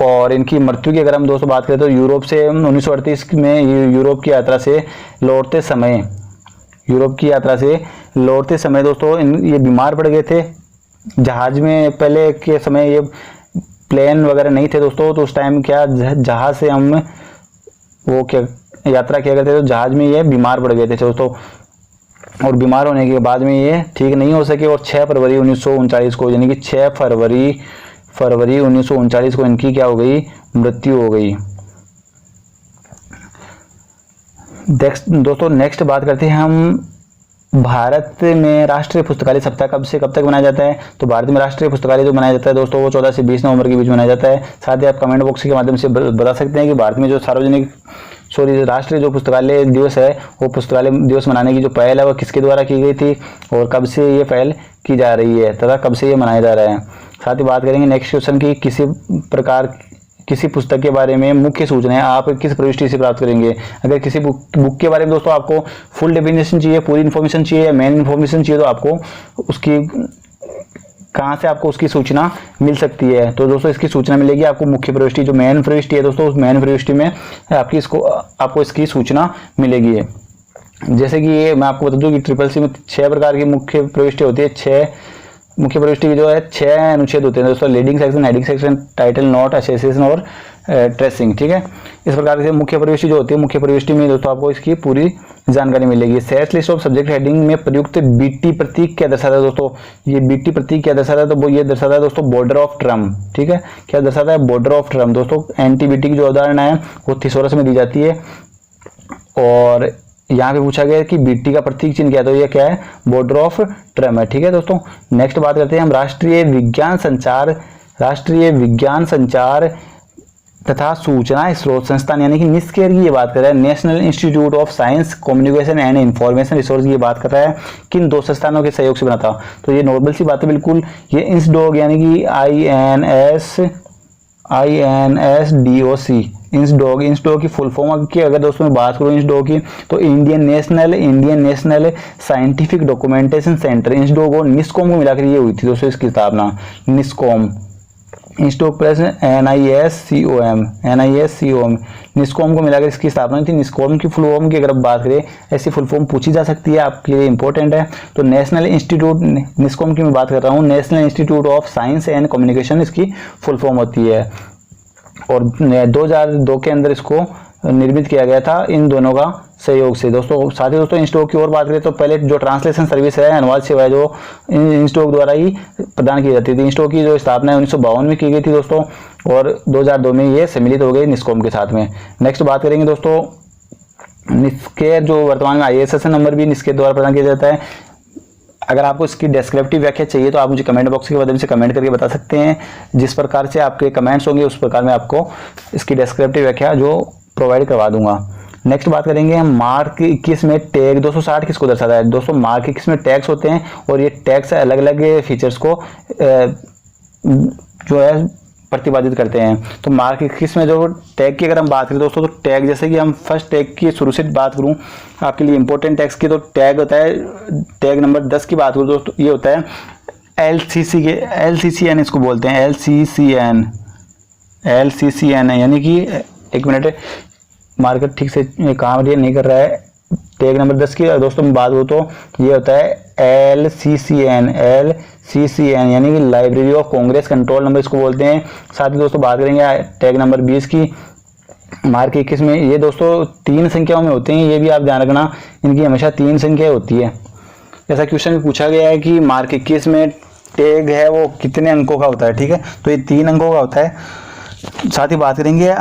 और इनकी मृत्यु की अगर हम दोस्तों बात करें तो यूरोप से 1938 में यूरोप की यात्रा से लौटते समय दोस्तों ये बीमार पड़ गए थे। जहाज में पहले के समय ये प्लेन वगैरह नहीं थे दोस्तों, तो उस टाइम क्या जहाज से हम वो क्या यात्रा किया करते थे, तो जहाज में ये बीमार पड़ गए थे दोस्तों। और बीमार होने के बाद में ये ठीक नहीं हो सके और 6 फरवरी 1939 को, यानी कि 6 फरवरी 1939 को इनकी क्या हो गई, मृत्यु हो गई। दोस्तों नेक्स्ट बात करते हैं हम भारत में राष्ट्रीय पुस्तकालय सप्ताह कब से कब तक मनाया जाता है। तो भारत में राष्ट्रीय पुस्तकालय जो मनाया जाता है दोस्तों वो 14 से 20 नवंबर के बीच मनाया जाता है। साथ ही आप कमेंट बॉक्स के माध्यम से बता सकते हैं कि भारत में जो राष्ट्रीय जो पुस्तकालय दिवस है वो पुस्तकालय दिवस मनाने की जो पहल है वो किसके द्वारा की गई थी और कब से ये पहल की जा रही है तथा कब से ये मनाया जा रहा है। साथ ही बात करेंगे नेक्स्ट क्वेश्चन की किसी पुस्तक के बारे में मुख्य सूचनाएं आप किस प्रविष्टि से प्राप्त करेंगे। अगर किसी बुक के बारे में दोस्तों आपको फुल डेफिनेशन चाहिए, पूरी इन्फॉर्मेशन चाहिए या मेन इन्फॉर्मेशन चाहिए, तो आपको उसकी कहाँ से आपको उसकी सूचना मिल सकती है। तो दोस्तों इसकी सूचना मिलेगी आपको मुख्य प्रविष्टि जो मेन प्रविष्टि है दोस्तों, उस मेन प्रविष्टि में आपको इसकी सूचना मिलेगी। जैसे कि ये मैं आपको बता दूं कि ट्रिपल-सी में 6 प्रकार की मुख्य प्रविष्टि होती है। 6 मुख्य प्रविष्टि की जो है 6 अनुच्छेद होते हैं दोस्तों, leading section, heading section, title, note, association और ट्रेसिंग। ठीक है, इस प्रकार से मुख्य प्रविष्टि जो होती है, मुख्य प्रविष्टि में दोस्तों आपको इसकी पूरी जानकारी मिलेगी। Set list of subject heading में प्रयुक्त बीटी प्रतीक क्या दर्शाता है दोस्तों। ये बीटी प्रतीक क्या दर्शाता है, तो वो ये दर्शाता है दोस्तों बॉर्डर ऑफ ट्रम। ठीक है, क्या दर्शाता है, बॉर्डर ऑफ ट्रम दोस्तों। एनटीबीटी की जो अवधारणा है वो थिसोरस में दी जाती है और यहाँ पे पूछा गया है कि बीटी का प्रतीक चिन्ह क्या है, तो ये क्या है, बॉर्डर ऑफ ट्रम है। ठीक है दोस्तों, नेक्स्ट बात करते हैं हम राष्ट्रीय विज्ञान संचार तथा सूचना स्रोत संस्थान यानी कि निस्केर की ये बात कर रहा है। National institute of science communication and information resource की ये बात कर रहा है। किन 2 संस्थानों के सहयोग से बना था, तो ये नॉर्मल सी बात है बिल्कुल। ये इंसडोग यानी कि INSDOC इंसडोग की फुल फॉर्म की अगर दोस्तों मैं बात करूँ इंसडोग की, तो Indian National Scientific Documentation Centre, INSDOC और निस्कॉम को मिलाकर ये हुई थी दोस्तों इसकी स्थापना। निस्कॉम, इंस्टॉक प्रेस NISCOM निस्कॉम को मिलाकर इसकी स्थापना थी। निस्कॉम की फुल फॉर्म की अगर बात करें, ऐसी फुल फॉर्म पूछी जा सकती है, आपके लिए इंपॉर्टेंट है। तो नेशनल इंस्टीट्यूट, निस्कॉम की मैं बात कर रहा हूँ, national institute of science and communication इसकी फुल फॉर्म होती है। और 2002 के अंदर इसको निर्मित किया गया था इन दोनों का सहयोग से दोस्तों। साथ ही दोस्तों इंस्टॉक की और बात करें तो पहले जो ट्रांसलेशन सर्विस है, अनुवाद सेवा है, जो इंस्टॉक द्वारा ही प्रदान की जाती थी। इंस्टॉक की जो स्थापना है 1952 में की गई थी दोस्तों और 2002 में ये सम्मिलित हो गई निस्कॉम के साथ में। नेक्स्ट बात करेंगे दोस्तों निस्केर, जो वर्तमान में ISSN नंबर भी निस्केर द्वारा प्रदान किया जाता है। अगर आपको इसकी डेस्क्रिप्टिव व्याख्या चाहिए तो आप मुझे कमेंट बॉक्स के माध्यम से कमेंट करके बता सकते हैं। जिस प्रकार से आपके कमेंट्स होंगे उस प्रकार में आपको इसकी डेस्क्रिप्टिव व्याख्या जो प्रोवाइड करवा दूंगा। नेक्स्ट बात करेंगे हम मार्क 21 में टैग 260 किसको दर्शाता है दोस्तों। मार्क 21 में टैग्स होते हैं और ये टैग्स अलग अलग फीचर्स को जो है प्रतिपादित करते हैं। तो मार्क 21 में जो टैग की अगर हम बात करें दोस्तों, तो टैग जैसे कि हम फर्स्ट टैग की शुरू से बात करूं आपके लिए इंपॉर्टेंट टैग्स की, तो टैग होता है, टैग नंबर 10 की बात करूं दोस्तों, ये होता है LCCN इसको बोलते हैं, LCCN है, यानी कि एक मिनट मार्केट ठीक से काम नहीं कर रहा है। टैग नंबर 10 की दोस्तों में बात हो तो ये होता है LCCN यानी कि library of Congress control number इसको बोलते हैं। साथ ही दोस्तों बात करेंगे टैग नंबर 20 की। मार्क 21 में ये दोस्तों 3 संख्याओं में होते हैं, ये भी आप ध्यान रखना, इनकी हमेशा 3 संख्याएं होती है। ऐसा क्वेश्चन में पूछा गया है कि मार्क 21 में टैग है वो कितने अंकों का होता है। ठीक है, तो ये 3 अंकों का होता है। साथ ही बात करेंगे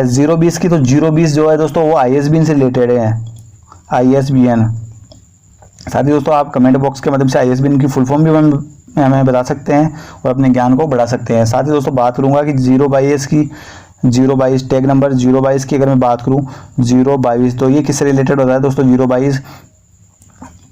020 की। तो 020 जो है दोस्तों वो ISBN से रिलेटेड है, ISBN। साथ ही दोस्तों आप कमेंट बॉक्स के माध्यम से ISBN की फुल फॉर्म भी हमें बता सकते हैं और अपने ज्ञान को बढ़ा सकते हैं। साथ ही दोस्तों बात करूंगा कि 022 की, 022 टैग नंबर 022 की अगर मैं बात करूं, 022 तो ये किससे रिलेटेड होता है दोस्तों? 022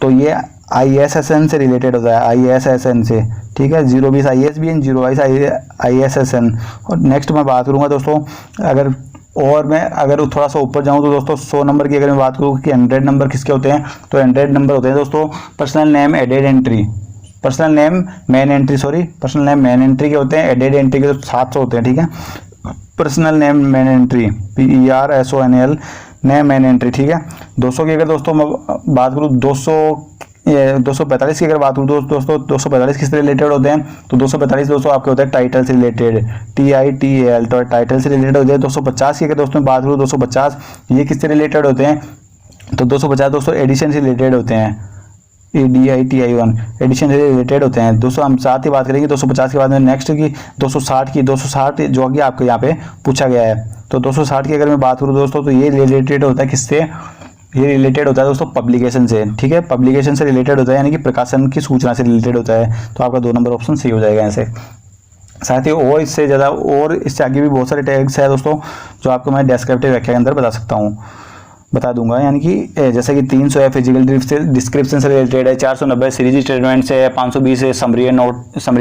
तो ये ISSN से रिलेटेड होता है, ISSN से, ठीक है। 020 ISBN, 022 ISSN। और नेक्स्ट मैं बात करूंगा दोस्तों, अगर थोड़ा सा ऊपर जाऊं तो दोस्तों 100 नंबर की अगर मैं बात करूं कि 100 नंबर किसके होते हैं, तो 100 नंबर होते हैं दोस्तों personal name added entry, personal name main entry, personal name main entry के होते हैं। एडेड एंट्री के तो 700 होते हैं, ठीक है। Personal name main entry PERSONAL name main entry, ठीक है। 200 की अगर दोस्तों मैं बात करूँ, 245 की अगर बात करूँ दोस्तों 245 किससे रिलेटेड होते हैं? तो 245 दोस्तों आपके होते हैं टाइटल से रिलेटेड, TITL, तो टाइटल से रिलेटेड होते हैं। 250 की अगर दोस्तों बात करूँ, 250 ये किससे रिलेटेड होते हैं? तो 250 दोस्तों एडिशन से रिलेटेड होते हैं, ADITION एडिशन से रिलेटेड होते हैं। दोस्तों हम साथ ही बात करेंगे 250 के बाद में नेक्स्ट की 260 जो कि आपको यहाँ पे पूछा गया है। तो 260 की अगर मैं बात करूँ दोस्तों तो ये रिलेटेड होता है किससे? ये रिलेटेड होता है दोस्तों पब्लिकेशन से, ठीक है। पब्लिकेशन से रिलेटेड होता है, यानी कि प्रकाशन की सूचना से रिलेटेड होता है। तो आपका 2 नंबर ऑप्शन सही हो जाएगा ऐसे। साथ ही और इससे ज़्यादा और इससे आगे भी बहुत सारे टैग्स है दोस्तों जो आपको मैं डिस्क्रिप्टिव व्याख्या के अंदर बता दूंगा। यानी कि जैसे कि 300 है फिजिकल डिस्क्रिप्शन से रिलेटेड है, 490 सीरीज स्टेटमेंट से है, 520 है समरी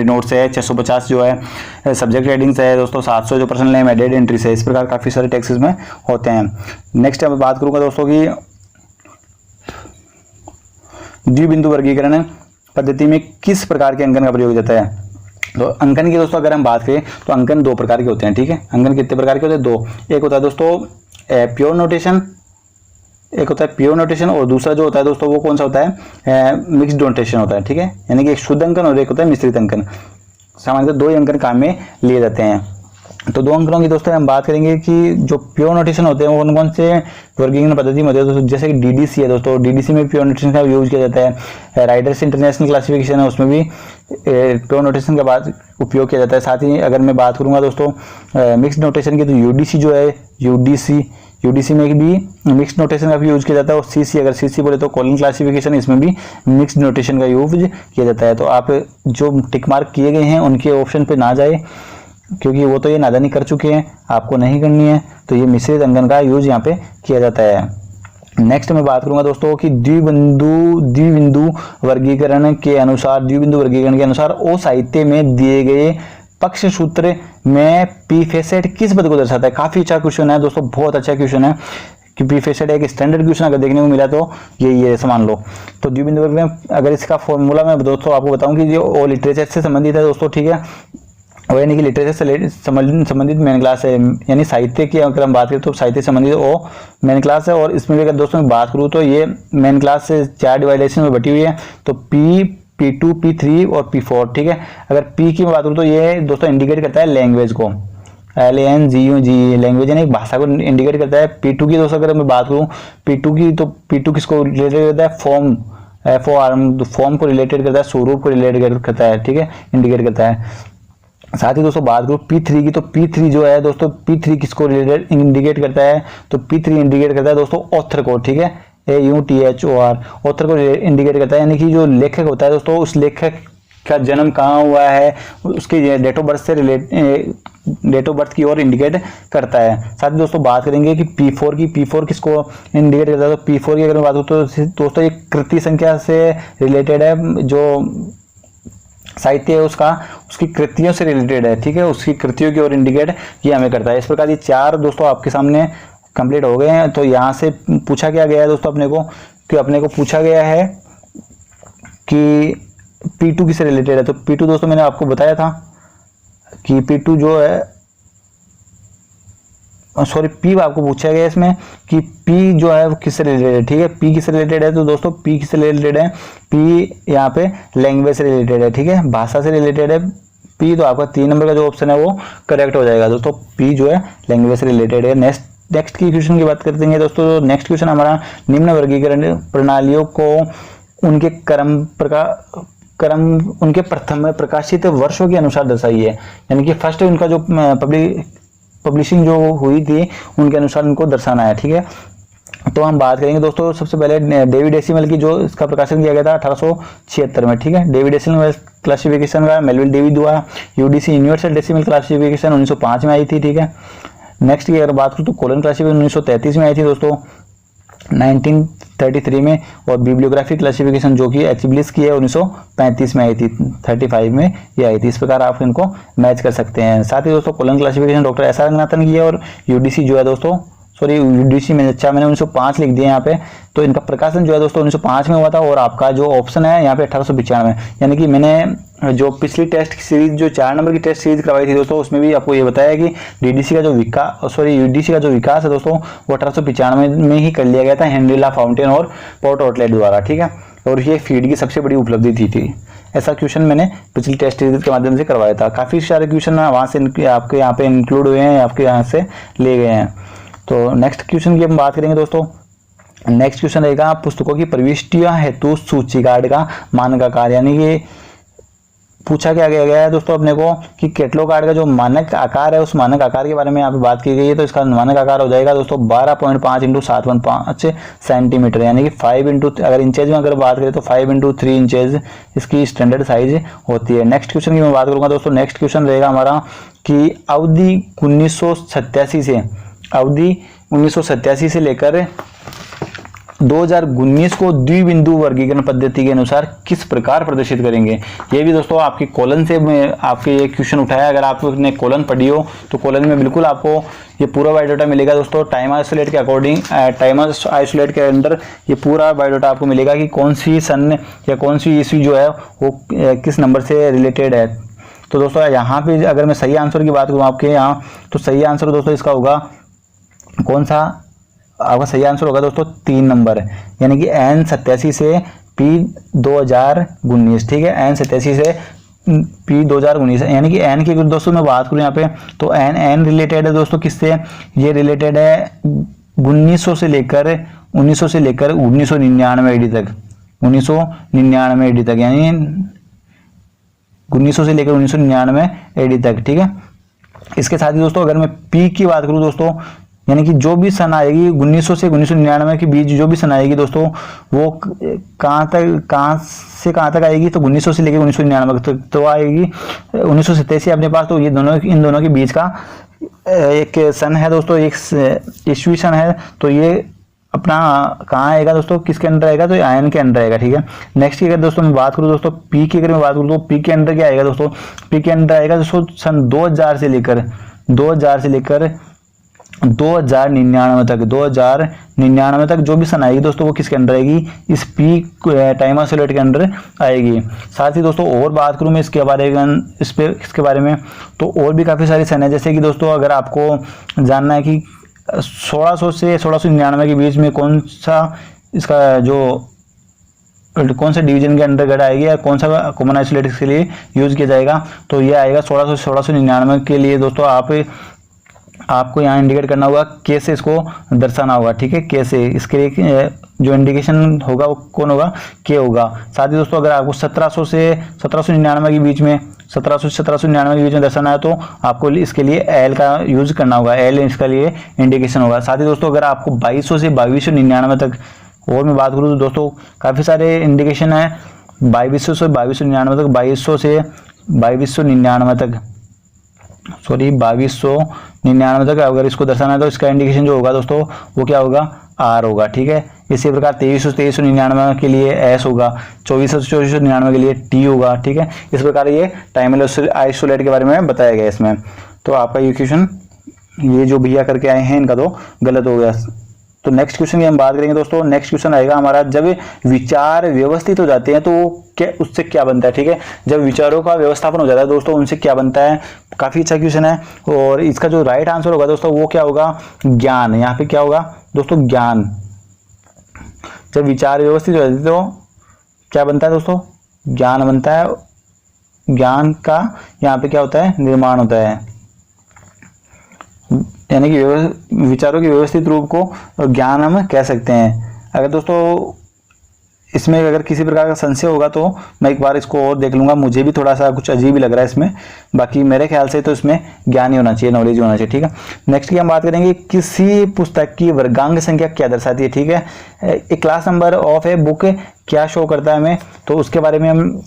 नोट से है, 650 जो है सब्जेक्ट हेडिंग से है दोस्तों, 700 जो पर्सनल नेम एडेड एंट्री से। इस प्रकार काफ़ी सारे टैक्सेस में होते हैं। नेक्स्ट मैं बात करूँगा दोस्तों की द्विबिंदु वर्गीकरण पद्धति में किस प्रकार के अंकन का प्रयोग जाता है? तो अंकन की दोस्तों अगर हम बात करें तो अंकन 2 प्रकार के होते हैं, ठीक है। अंकन कितने प्रकार के होते हैं? 2। एक होता है दोस्तों प्योर नोटेशन, एक होता है प्योर नोटेशन, और दूसरा जो होता है दोस्तों वो कौन सा होता है? मिक्स्ड नोटेशन होता है, ठीक है। यानी कि एक शुद्ध अंकन और एक होता है मिश्रित अंकन। सामान्यतः 2 ही अंकन काम में लिए जाते हैं। तो 2 अंकनों की दोस्तों हम बात करेंगे कि जो प्योर नोटेशन होते हैं वो कौन कौन से वर्गीकरण पद्धति में होते हैं दोस्तों, जैसे कि DDC है दोस्तों, DDC में प्योर नोटेशन का यूज किया जाता है। राइडर्स इंटरनेशनल क्लासिफिकेशन है, उसमें भी प्योर नोटेशन का बाद उपयोग किया जाता है। साथ ही अगर मैं बात करूंगा दोस्तों मिक्स्ड नोटेशन की, तो UDC जो है UDC में भी मिक्स्ड नोटेशन का भी यूज किया जाता है। और CC, अगर CC बोले तो कॉलन क्लासिफिकेशन, इसमें भी मिक्स्ड नोटेशन का यूज किया जाता है। तो आप जो टिक मार्क किए गए हैं उनके ऑप्शन पे ना जाए, क्योंकि वो तो ये नादानी कर चुके हैं, आपको नहीं करनी है। तो ये मिश्रित अंकन का यूज यहाँ पे किया जाता है। नेक्स्ट मैं बात करूंगा दोस्तों कि द्विबिंदु वर्गीकरण के अनुसार ओ साहित्य में दिए गए पक्ष सूत्र में पी फेसेट किस पद को दर्शाता है? काफी अच्छा क्वेश्चन है दोस्तों, बहुत अच्छा क्वेश्चन है कि पी फेसेट एक स्टैंडर्ड क्वेश्चन अगर देखने को मिला तो ये मान लो। तो द्विबिंदु वर्गीकरण अगर इसका फॉर्मूला मैं दोस्तों आपको बताऊं कि जो लिटरेचर से संबंधित है दोस्तों, ठीक है, और यानी कि लिटरेचर से संबंधित मेन क्लास है। यानी साहित्य की अगर हम बात करें तो साहित्य संबंधित वो मेन क्लास है। और इसमें भी अगर दोस्तों मैं बात करूँ तो ये मेन क्लास से 4 डिवाइडेशन में बटी हुई है, तो P2, P3 और P4, ठीक है। अगर P की बात करूँ तो ये दोस्तों इंडिकेट करता है लैंग्वेज को, LANGUAGE लैंग्वेज, यानी भाषा को इंडिकेट करता है। P2 की दोस्तों अगर मैं बात करूँ P2 की, तो P2 किसको रिलेटेड करता है? फॉर्म, फॉर्म को रिलेटेड करता है, स्वरूप को रिलेटेड करता है, ठीक है, इंडिकेट करता है। साथ ही दोस्तों बात करूँ P3 की, तो P3 जो है दोस्तों P3 किसको रिलेटेड इंडिकेट करता है? तो P3 इंडिकेट करता है दोस्तों ऑथर को, ठीक है, AUTHOR ऑथर को इंडिकेट करता है। यानी कि जो लेखक होता है दोस्तों, उस लेखक का जन्म कहाँ हुआ है, उसकी डेट ऑफ बर्थ की ओर इंडिकेट करता है। साथ ही दोस्तों बात करेंगे कि P4 किसको इंडिकेट करता है? तो P4 की अगर मैं बात करूँ तो दोस्तों एक कृति संख्या से रिलेटेड है, जो साहित्य है उसकी कृतियों से रिलेटेड है, ठीक है, उसकी कृतियों की ओर इंडिकेट ये हमें करता है। इस प्रकार ये 4 दोस्तों आपके सामने कंप्लीट हो गए हैं। तो यहाँ से पूछा क्या गया है दोस्तों अपने को पूछा गया है कि P2 किससे रिलेटेड है? तो P2 दोस्तों मैंने आपको बताया था कि P2 जो है P आपको पूछा गया इसमें कि P जो है वो किससे रिलेटेड है, ठीक है। P किससे रिलेटेड है? तो दोस्तों P किससे रिलेटेड है? P यहाँ पे लैंग्वेज से रिलेटेड है, ठीक है, भाषा से रिलेटेड है P। तो आपका 3 नंबर का जो ऑप्शन है वो करेक्ट हो जाएगा दोस्तों, P जो है लैंग्वेज से रिलेटेड है। नेक्स्ट की क्वेश्चन की बात करते हैं दोस्तों। नेक्स्ट क्वेश्चन हमारा निम्न वर्गीकरण प्रणालियों को उनके उनके प्रथम प्रकाशित वर्षों के अनुसार दर्शाइए। यानी कि फर्स्ट उनका जो पब्लिशिंग जो हुई थी उनके अनुसार इनको दर्शाना है, ठीक है। तो हम बात करेंगे दोस्तों सबसे पहले डेविड डेसिमल की, जो इसका प्रकाशन किया गया था 1876 में, ठीक है। डेविड डेसिमल क्लासिफिकेशन का मेलविल डेवी द्वारा यूडीसी यूनिवर्सल डेसिमल क्लासिफिकेशन 1905 में आई थी, ठीक है। नेक्स्ट की अगर बात करूँ तो कोलन क्लासिफिकेशन 1933 में आई थी दोस्तों 1933 में, और बिब्लियोग्राफी क्लासिफिकेशन जो कि एचब्लिस की है 1935 में आई थी, 35 में ये आई थी। इस प्रकार आप इनको मैच कर सकते हैं। साथ ही दोस्तों colon classification doctor S R Ranganathan की है, और यूडीसी जो है दोस्तों, सॉरी यूडीसी में, अच्छा मैंने 1905 लिख दिया यहाँ पे, तो इनका प्रकाशन जो है दोस्तों 1905 में हुआ था, और आपका जो ऑप्शन है यहाँ पे 1895, यानी कि मैंने जो पिछली टेस्ट सीरीज जो 4 नंबर की टेस्ट सीरीज करवाई थी दोस्तों, उसमें भी आपको ये बताया कि डीडीसी का जो यूडीसी का जो विकास है दोस्तों वो 1895 में ही कर लिया गया था हेनरी ला फाउंटेन और पोर्ट आउटलेट द्वारा, ठीक है। और ये फीड की सबसे बड़ी उपलब्धि थी। ऐसा क्वेश्चन मैंने पिछली टेस्ट सीरीज के माध्यम से करवाया था। काफ़ी सारे क्वेश्चन वहाँ से आपके यहाँ पे इंक्लूड हुए हैं, आपके यहाँ से ले गए हैं। तो नेक्स्ट क्वेश्चन की हम बात करेंगे दोस्तों। नेक्स्ट क्वेश्चन रहेगा पुस्तकों की प्रविष्टियां हेतु सूचीकार्ड का मानक, यानी कि पूछा क्या गया है दोस्तों अपने को कि कैटलॉग कार्ड का जो मानक आकार है उस मानक आकार के बारे में यहाँ पे बात की गई है। तो इसका मानक आकार हो जाएगा दोस्तों 12.5 × 7.5 सेंटीमीटर, यानी कि 5 इंटू, अगर इंचेज में अगर बात करें तो 5 × 3 इंचेज इसकी स्टैंडर्ड साइज होती है। नेक्स्ट क्वेश्चन की मैं बात करूंगा दोस्तों। नेक्स्ट क्वेश्चन रहेगा हमारा कि अवधि 1987 से लेकर 2019 को द्विबिंदु वर्गीकरण पद्धति के अनुसार किस प्रकार प्रदर्शित करेंगे। ये भी दोस्तों आपके कॉलन से आपके ये क्वेश्चन उठाया। अगर आपने कॉलन पढ़ी हो तो कॉलन में बिल्कुल आपको ये पूरा बायोडाटा मिलेगा दोस्तों। टाइम आइसोलेट के अकॉर्डिंग, टाइम आइसोलेट के अंदर ये पूरा बायोडाटा आपको मिलेगा कि कौन सी सन या कौन सी ईस्वी जो है वो किस नंबर से रिलेटेड है। तो दोस्तों यहाँ पे अगर मैं सही आंसर की बात करूँ आपके यहाँ, तो सही आंसर दोस्तों इसका होगा कौन सा, आपका सही आंसर होगा दोस्तों 3 नंबर, यानी कि N87 से P2019, ठीक है। N87 से P2019, यानी कि N की अगर दोस्तों मैं बात करूँ यहाँ पे तो N रिलेटेड है दोस्तों किससे, ये रिलेटेड है 1900 से लेकर 1999 AD तक, 1999 AD तक, यानी 1900 से लेकर 1999 AD तक, ठीक है। इसके साथ ही दोस्तों अगर मैं P की बात करूँ दोस्तों, यानी कि जो भी सन आएगी 1900 से 1999 के बीच जो भी सन आएगी दोस्तों वो कहाँ से कहाँ तक आएगी, तो 1900 से लेकर 1999 तक तो आएगी 1987 अपने पास। तो ये इन दोनों के बीच का एक सन है दोस्तों, एक ईस्वी सन है। तो ये अपना कहाँ आएगा दोस्तों, किसके अंडर आएगा, तो आयन के अंडर आएगा, ठीक है। नेक्स्ट की अगर दोस्तों मैं बात करूँ दोस्तों पी की, अगर मैं बात करूँ तो पी के अंडर क्या आएगा दोस्तों, पी के अंडर आएगा दोस्तों सन 2000 से लेकर 2099 तक जो भी सन आएगी दोस्तों वो किसके अंडर आएगी, इस पी टाइम आइसोलेट के अंडर आएगी। साथ ही दोस्तों और बात करूं मैं इसके बारे में तो और भी काफ़ी सारी सन है, जैसे कि दोस्तों अगर आपको जानना है कि 1600 से 1699 के बीच में कौन सा इसका जो कौन सा डिवीजन के अंडर आएगी या कौन सा कॉमन आइसोलेट के लिए यूज किया जाएगा, तो ये आएगा 1600 से 1699 के लिए दोस्तों आपको यहाँ इंडिकेट करना होगा, कैसे इसको दर्शाना होगा, ठीक है। कैसे इसके लिए जो इंडिकेशन होगा वो कौन होगा, के होगा। साथ ही दोस्तों अगर आपको 1700 से 1799 के बीच में 1700 से 1799 के बीच में दर्शाना है तो आपको इसके लिए एल का यूज करना होगा, एल इसके लिए इंडिकेशन होगा। साथ ही दोस्तों अगर आपको 2200 से 2299 तक और मैं बात करूँ तो दोस्तों काफ़ी सारे इंडिकेशन है, 2200 से 2299 तक, 2200 से 2299 तक, सॉरी 2299 तक अगर इसको दर्शाना है तो इसका इंडिकेशन जो होगा दोस्तों वो क्या होगा, आर होगा, ठीक है। इसी प्रकार 2300 से 2399 के लिए एस होगा, 2400 से 2499 के लिए टी होगा, ठीक है। इस प्रकार ये टाइम आइसोलेट के बारे में बताया गया इसमें। तो आपका ये क्वेश्चन ये जो भैया करके आए हैं इनका तो गलत हो गया। तो नेक्स्ट क्वेश्चन की हम बात करेंगे दोस्तों। नेक्स्ट क्वेश्चन आएगा हमारा, जब विचार व्यवस्थित हो जाते हैं तो क्या उससे क्या बनता है, ठीक है। जब विचारों का व्यवस्थापन हो जाता है दोस्तों उनसे क्या बनता है, काफी अच्छा क्वेश्चन है। और इसका जो राइट आंसर होगा दोस्तों वो क्या होगा, ज्ञान। यहाँ पे क्या होगा दोस्तों, ज्ञान। जब विचार व्यवस्थित हो जाते हैं तो क्या बनता है दोस्तों, ज्ञान बनता है। ज्ञान का यहाँ पे क्या होता है, निर्माण होता है, यानी कि विचारों के व्यवस्थित रूप को ज्ञान हम कह सकते हैं। अगर दोस्तों इसमें अगर किसी प्रकार का संशय होगा तो मैं एक बार इसको और देख लूँगा, मुझे भी थोड़ा सा कुछ अजीब ही लग रहा है इसमें। बाकी मेरे ख्याल से तो इसमें ज्ञान ही होना चाहिए, नॉलेज होना चाहिए, ठीक है। नेक्स्ट की हम बात करेंगे, किसी पुस्तक की वर्गांक संख्या क्या दर्शाती है, ठीक है। एक class number of a book क्या शो करता है हमें, तो उसके बारे में हम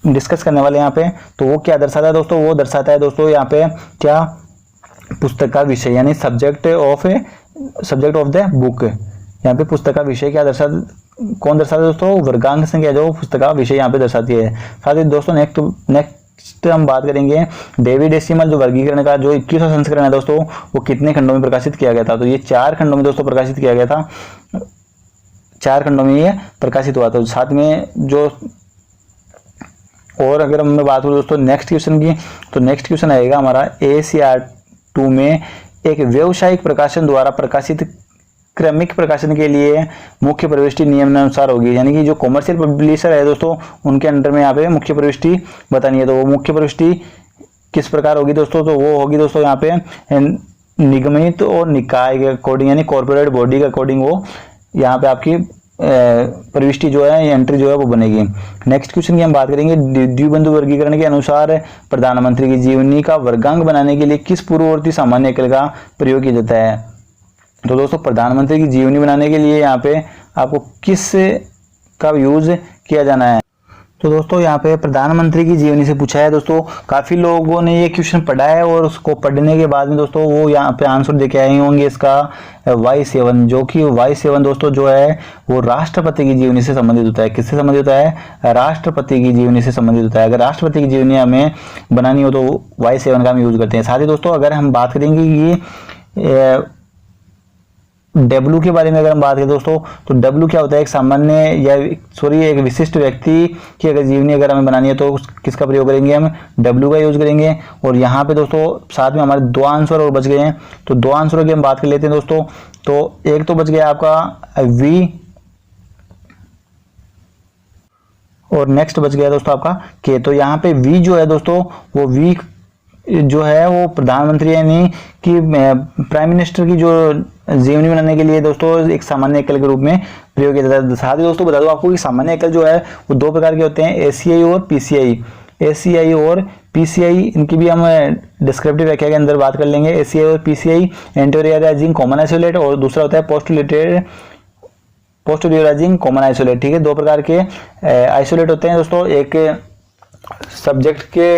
डिस्कस करने वाले हैं यहाँ पे। तो वो क्या दर्शाता है दोस्तों, वो दर्शाता है दोस्तों यहाँ पे क्या, पुस्तक का विषय यानी सब्जेक्ट ऑफ द बुक। यहाँ पे पुस्तक का विषय क्या कौन दर्शाता है दोस्तों, वर्गांक संख्या जो पुस्तक का विषय यहाँ पे दर्शाती है। साथ ही दोस्तों नेक्स्ट हम बात करेंगे डेविड डेसिमल जो वर्गीकरण का जो 21वां संस्करण है दोस्तों, वो कितने खंडों में प्रकाशित किया गया था। तो ये 4 खंडों में दोस्तों प्रकाशित किया गया था, 4 खंडों में ये प्रकाशित हुआ था। साथ में जो और अगर मैं बात करूँ दोस्तों नेक्स्ट क्वेश्चन की, तो नेक्स्ट क्वेश्चन आएगा हमारा ACR 2 में एक व्यावसायिक प्रकाशन द्वारा प्रकाशित क्रमिक प्रकाशन के लिए मुख्य प्रविष्टि नियमानुसार होगी। यानी कि जो कॉमर्शियल पब्लिशर है दोस्तों, उनके अंडर में यहाँ पे मुख्य प्रविष्टि बतानी है। तो वो मुख्य प्रविष्टि किस प्रकार होगी दोस्तों, तो वो होगी दोस्तों यहाँ पे निगमित और निकाय के अकॉर्डिंग यानी कॉर्पोरेट बॉडी के अकॉर्डिंग वो यहाँ पे आपकी प्रविष्टि जो है, एंट्री जो है वो बनेगी। नेक्स्ट क्वेश्चन की हम बात करेंगे, द्विबंधु वर्गीकरण के अनुसार प्रधानमंत्री की जीवनी का वर्गांक बनाने के लिए किस पूर्ववर्ती सामान्य एकल का प्रयोग किया जाता है। तो दोस्तों प्रधानमंत्री की जीवनी बनाने के लिए यहाँ पे आपको किस का यूज किया जाना है। तो दोस्तों यहाँ पे प्रधानमंत्री की जीवनी से पूछा है दोस्तों, काफ़ी लोगों ने ये क्वेश्चन पढ़ा है और उसको पढ़ने के बाद में दोस्तों वो यहाँ पे आंसर देके आए होंगे इसका Y7, जो कि Y7 दोस्तों जो है वो राष्ट्रपति की जीवनी से संबंधित होता है। किससे संबंधित होता है, राष्ट्रपति की जीवनी से संबंधित होता है। अगर राष्ट्रपति की जीवनी हमें बनानी हो तो Y7 का हम यूज करते हैं। साथ ही दोस्तों अगर हम बात करेंगे कि W के बारे में अगर हम बात करें दोस्तों, तो W क्या होता है, एक सामान्य या एक विशिष्ट व्यक्ति की अगर जीवनी अगर हमें बनानी है तो किसका प्रयोग करेंगे, हम W का यूज करेंगे। और यहाँ पे दोस्तों साथ में हमारे 2 आंसर और बच गए हैं, तो 2 आंसरों की हम बात कर लेते हैं दोस्तों। तो एक तो बच गया आपका V और नेक्स्ट बच गया दोस्तों आपका K। तो यहाँ पे V जो है दोस्तों, वो V जो है वो प्रधानमंत्री यानी कि प्राइम मिनिस्टर की जो जीवनी बनाने के लिए दोस्तों एक सामान्य एकल के रूप में प्रयोग किया जाता है। साथ ही दोस्तों बता दो आपको कि सामान्य एकल जो है वो 2 प्रकार के होते हैं, ACI और PCI। ACI और PCI इनकी भी हम डिस्क्रिप्टिव व्याख्या के अंदर बात कर लेंगे। ACI और PCI एंटीरियराइजिंग कॉमन आइसोलेट और दूसरा होता है पोस्टीरियराइजिंग कॉमन आइसोलेट। ठीक है, 2 प्रकार के आइसोलेट होते हैं दोस्तों, एक सब्जेक्ट के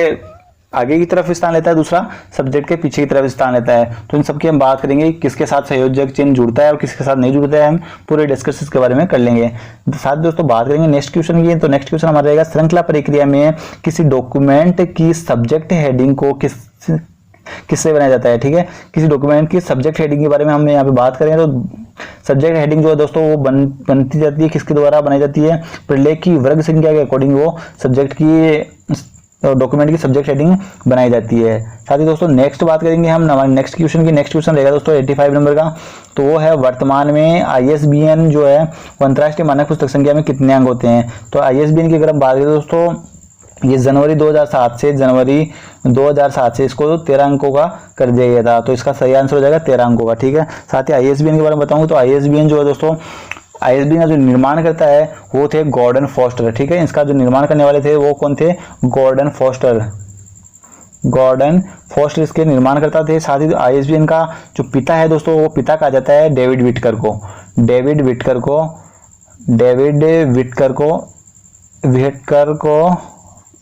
आगे की तरफ स्थान लेता है, दूसरा सब्जेक्ट के पीछे की तरफ स्थान लेता है। तो इन सब की हम बात करेंगे, किसके साथ संयोजक चिन्ह जुड़ता है और किसके साथ नहीं जुड़ता है, हम पूरे डिस्कस इसके बारे में कर लेंगे। साथ दोस्तों बात करेंगे नेक्स्ट क्वेश्चन की। तो नेक्स्ट क्वेश्चन हमारा रहेगा, श्रृंखला प्रक्रिया में किसी डॉक्यूमेंट की सब्जेक्ट हेडिंग को किससे बनाया जाता है। ठीक है, किसी डॉक्यूमेंट की सब्जेक्ट हेडिंग के बारे में हम यहाँ पे बात करें तो सब्जेक्ट हेडिंग जो है दोस्तों वो बनती जाती है, किसके द्वारा बनाई जाती है, प्रलेख की वर्ग संख्या के अकॉर्डिंग वो सब्जेक्ट की डॉक्यूमेंट की सब्जेक्ट हेडिंग बनाई जाती है। साथ ही दोस्तों नेक्स्ट बात करेंगे हम हमारे नेक्स्ट क्वेश्चन की। नेक्स्ट क्वेश्चन रहेगा दोस्तों 85 नंबर का, तो वो है वर्तमान में ISBN जो है वो अंतर्राष्ट्रीय मानक पुस्तक संख्या में कितने अंक होते हैं। तो ISBN की अगर हम बात करें दोस्तों, ये जनवरी 2007 से इसको 13 अंकों का कर दिया गया था। तो इसका सही आंसर हो जाएगा 13 अंकों का। ठीक है, साथ ही ISBN के बारे में बताऊँ तो ISBN जो है दोस्तों, ISBN का जो निर्माण करता है वो थे गॉर्डन फॉस्टर। ठीक है, इसका जो निर्माण करने वाले थे वो कौन थे, गॉर्डन फॉस्टर इसके निर्माण करता थे। साथ ही ISBN का जो पिता है दोस्तों, वो पिता कहा जाता है डेविड विटकर को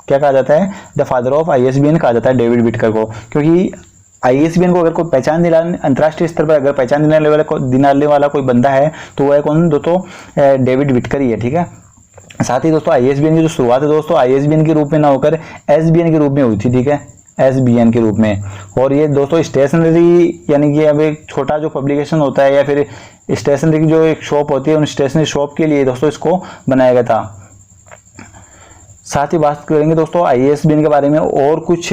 क्या कहा जाता है, द फादर ऑफ ISBN कहा जाता है डेविड विटकर को, क्योंकि ISBN को अगर कोई पहचान दिलाने अंतर्राष्ट्रीय स्तर पर अगर पहचान दिलाने वाला कोई बंदा है तो वह कौन दोस्तों, डेविड विटकर ही है। ठीक है, साथ ही दोस्तों ISBN की जो शुरुआत है दोस्तों ISBN के रूप में ना होकर SBN के रूप में हुई थी। ठीक है, SBN के रूप में। और ये दोस्तों स्टेशनरी यानी कि अब एक छोटा जो पब्लिकेशन होता है या फिर स्टेशनरी की जो एक शॉप होती है, उन स्टेशनरी शॉप के लिए दोस्तों इसको बनाया गया था। साथ ही बात करेंगे दोस्तों ISBN के बारे में और कुछ।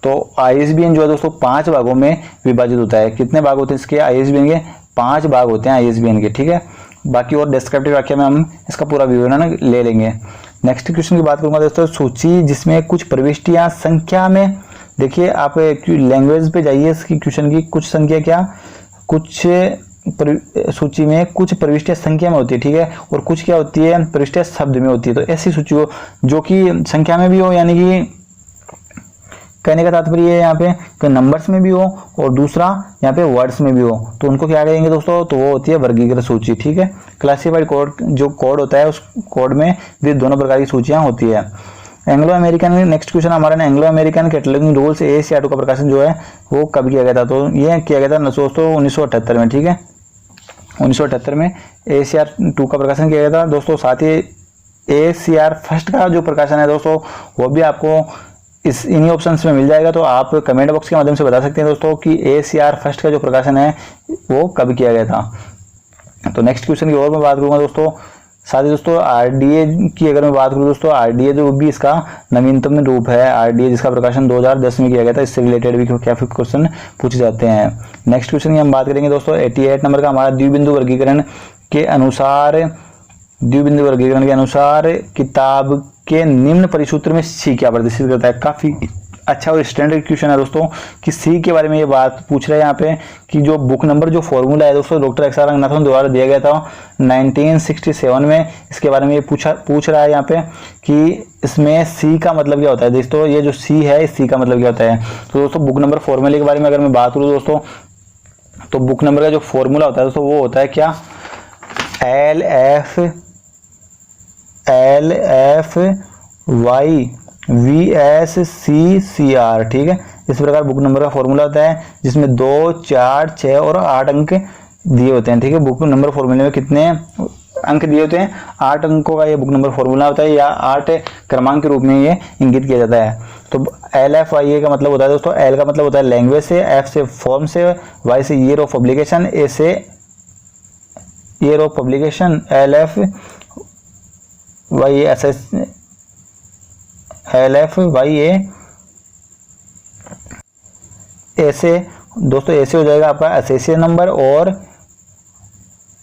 तो ISBN जो है दोस्तों 5 भागों में विभाजित होता है। कितने भाग होते हैं इसके, ISBN के 5 भाग होते हैं ISBN के। ठीक है, बाकी और डिस्क्रिप्टिव व्याख्या में हम इसका पूरा विवरण ले लेंगे। नेक्स्ट क्वेश्चन की बात करूंगा दोस्तों, सूची जिसमें कुछ प्रविष्टियां संख्या में, देखिए आप लैंग्वेज पे जाइए इसकी क्वेश्चन की, कुछ संख्या क्या, कुछ सूची में कुछ प्रविष्टियां संख्या में होती है, ठीक है, और कुछ क्या होती है, प्रविष्टियां शब्द में होती है। तो ऐसी सूची हो जो कि संख्या में भी हो, यानी कि कहने का तात्पर्य है यहाँ पे कि नंबर्स में भी हो, और दूसरा यहाँ पे वर्ड्स में भी हो, तो उनको क्या कहेंगे दोस्तों, तो वो होती है वर्गीकृत सूची, ठीक है। क्लासिफाइड कोड, जो कोड होता है उस कोड में भी दोनों प्रकार की सूचियां होती है। एंग्लो अमेरिकन, नेक्स्ट क्वेश्चन हमारा ना, Anglo American cataloguing rules AS/2 का प्रकाशन जो है वो कब किया गया था, तो ये किया गया था दोस्तों 1978 में, ठीक है, 1978 में AS/2 का प्रकाशन किया गया था दोस्तों। साथ ही ASCR फर्स्ट का जो प्रकाशन है दोस्तों वो भी आपको इन्हीं ऑप्शंस में मिल जाएगा, तो आप कमेंट बॉक्स के माध्यम से बता सकते हैं दोस्तों कि ASCR फर्स्ट का जो प्रकाशन है वो कब किया गया था। तो नेक्स्ट क्वेश्चन की और मैं बात करूंगा दोस्तों। साथ ही दोस्तों RDA की अगर मैं बात करूँ दोस्तों, RDA जो भी इसका नवीनतम रूप है, RDA जिसका प्रकाशन 2010 में किया गया था, इससे रिलेटेड भी काफी क्वेश्चन पूछे जाते हैं। नेक्स्ट क्वेश्चन की हम बात करेंगे दोस्तों 88 नंबर का हमारा, द्विबिंदु वर्गीकरण के अनुसार किताब के निम्न परिसूत्र में C क्या प्रदर्शित करता है। काफी अच्छा और स्टैंडर्ड क्वेश्चन है दोस्तों कि C के बारे में ये बात पूछ रहे हैं यहाँ पे कि जो बुक नंबर, जो फॉर्मूला है दोस्तों डॉक्टर XR रंगनाथन द्वारा दिया गया था 1967 में, इसके बारे में ये पूछ रहा है यहाँ पे कि इसमें C का मतलब क्या होता है दोस्तों। ये जो C है, इस C का मतलब क्या होता है। तो दोस्तों बुक नंबर फॉर्मूले के बारे में अगर मैं बात करूँ दोस्तों, तो बुक नंबर का जो फॉर्मूला होता है दोस्तों वो होता है क्या, LFVSCCR, ठीक है। इस प्रकार बुक नंबर का फॉर्मूला होता है जिसमें 2, 4, 6 और 8 अंक दिए होते हैं, ठीक है। बुक नंबर फॉर्मूले में कितने अंक दिए होते हैं, 8 अंकों का ये बुक नंबर फॉर्मूला होता है, या 8 क्रमांक के रूप में ये इंगित किया जाता है। तो LFIA का मतलब होता है दोस्तों, L का मतलब होता है लैंग्वेज से, F से फॉर्म से, Y से ईयर ऑफ पब्लिकेशन, A से ईयर ऑफ पब्लिकेशन, LFYA ऐसे दोस्तों, ऐसे हो जाएगा आपका एसेसियन नंबर, और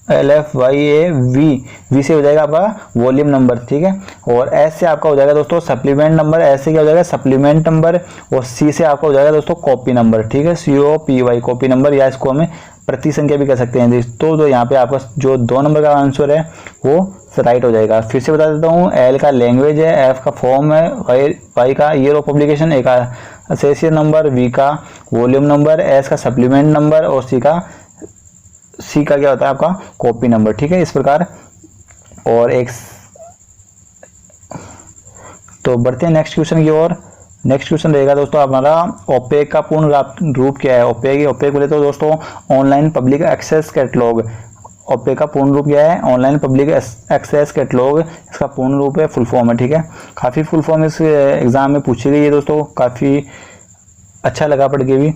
LFYA से हो जाएगा आपका वॉल्यूम नंबर, ठीक है। और S से आपका हो जाएगा दोस्तों सप्लीमेंट नंबर, S से क्या हो जाएगा सप्लीमेंट नंबर, और C से आपका हो जाएगा दोस्तों कॉपी नंबर, ठीक है, COPY कॉपी नंबर, या इसको हमें प्रति संख्या भी कह सकते हैं दोस्तों। तो यहाँ पे आपका जो 2 नंबर का आंसर है वो राइट हो जाएगा। फिर से बता देता हूँ, L का लैंग्वेज है, F का फॉर्म है, Y का ईयर ऑफ पब्लिकेशन, A का एसेसियन नंबर, V का वॉल्यूम नंबर, S का सप्लीमेंट नंबर, और C का क्या होता है आपका कॉपी नंबर, ठीक है, इस प्रकार। और एक तो बढ़ते हैं नेक्स्ट क्वेश्चन की ओर। नेक्स्ट क्वेश्चन रहेगा दोस्तों हमारा, ओपेक का पूर्ण रूप क्या है। ओपेक बोले तो दोस्तों online public access catalogue. OPAC का पूर्ण रूप क्या है, ऑनलाइन पब्लिक एक्सेस कैटलॉग, इसका पूर्ण रूप है, फुल फॉर्म है, ठीक है। काफ़ी फुल फॉर्म इस एग्जाम में पूछी गई है दोस्तों, काफ़ी अच्छा लगा पढ़ के भी।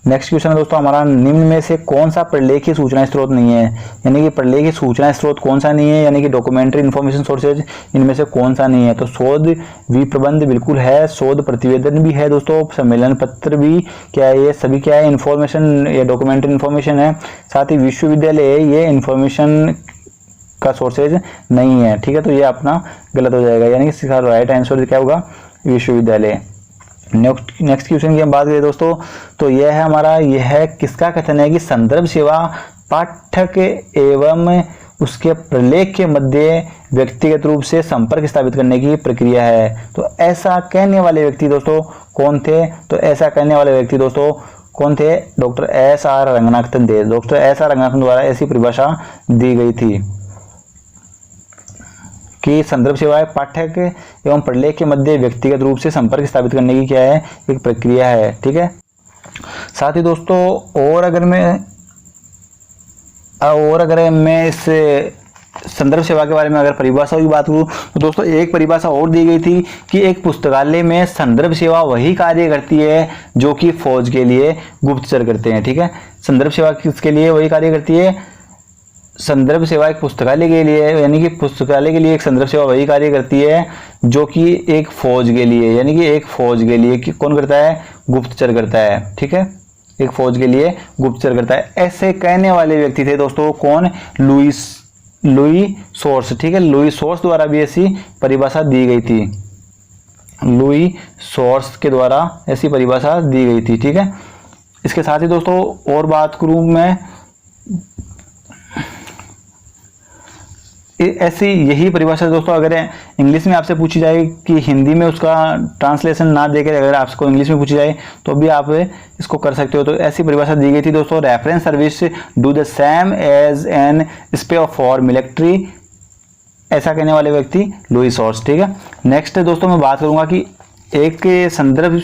नेक्स्ट क्वेश्चन है दोस्तों हमारा, निम्न में से कौन सा प्रलेखीय सूचना स्रोत नहीं है। यानी कि प्रलेखीय सूचना स्रोत कौन सा नहीं है, यानी कि डॉक्यूमेंट्री इन्फॉर्मेशन सोर्सेज, इनमें से कौन सा नहीं है। तो शोध विप्रबंध बिल्कुल है, शोध प्रतिवेदन भी है दोस्तों, सम्मेलन पत्र भी क्या है, ये सभी क्या है इन्फॉर्मेशन, ये डॉक्यूमेंट्री इन्फॉर्मेशन है। साथ ही विश्वविद्यालय ये इन्फॉर्मेशन का सोर्सेज नहीं है, ठीक है। तो ये अपना गलत हो जाएगा, यानी कि इसका राइट आंसर क्या होगा, विश्वविद्यालय। नेक्स्ट क्वेश्चन की हम बात करें दोस्तों, तो यह है हमारा, यह किसका कथन है कि संदर्भ सेवा पाठक एवं उसके प्रलेख के मध्य व्यक्तिगत रूप से संपर्क स्थापित करने की प्रक्रिया है। तो ऐसा कहने वाले व्यक्ति दोस्तों कौन थे, तो ऐसा कहने वाले व्यक्ति दोस्तों कौन थे, डॉक्टर SR रंगनाथन थे। डॉक्टर SR रंगनाथन द्वारा ऐसी परिभाषा दी गई थी कि संदर्भ सेवाएं पाठक एवं प्रलेख के मध्य व्यक्तिगत रूप से संपर्क स्थापित करने की क्या है, एक प्रक्रिया है, ठीक है। साथ ही दोस्तों और अगर मैं इस संदर्भ सेवा के बारे में अगर परिभाषा की बात करूं तो दोस्तों एक परिभाषा और दी गई थी कि एक पुस्तकालय में संदर्भ सेवा वही कार्य करती है जो कि फौज के लिए गुप्तचर करते हैं, ठीक है। संदर्भ सेवा किसके लिए वही कार्य करती है, संदर्भ सेवा एक पुस्तकालय के लिए, यानी कि पुस्तकालय के लिए एक संदर्भ सेवा वही कार्य करती है जो कि एक फौज के लिए, यानी कि एक फौज के लिए कि कौन करता है, गुप्तचर करता है, ठीक है, एक फौज के लिए गुप्तचर करता है। ऐसे कहने वाले व्यक्ति थे दोस्तों कौन, लुई सोर्स, ठीक है। लुई सोर्स द्वारा भी ऐसी परिभाषा दी गई थी, लुई सोर्स के द्वारा ऐसी परिभाषा दी गई थी, ठीक है। इसके साथ ही दोस्तों और बात करूं मैं ऐसी यही परिभाषा दोस्तों अगर इंग्लिश में आपसे पूछी जाए कि हिंदी में उसका ट्रांसलेशन ना देकर अगर आपको इंग्लिश में पूछी जाए तो भी आप इसको कर सकते हो। तो ऐसी परिभाषा दी गई थी दोस्तों, reference service do the same as an spy for military, ऐसा कहने वाले व्यक्ति लुईस हॉर्स, ठीक है। नेक्स्ट दोस्तों मैं बात करूंगा कि एक संदर्भ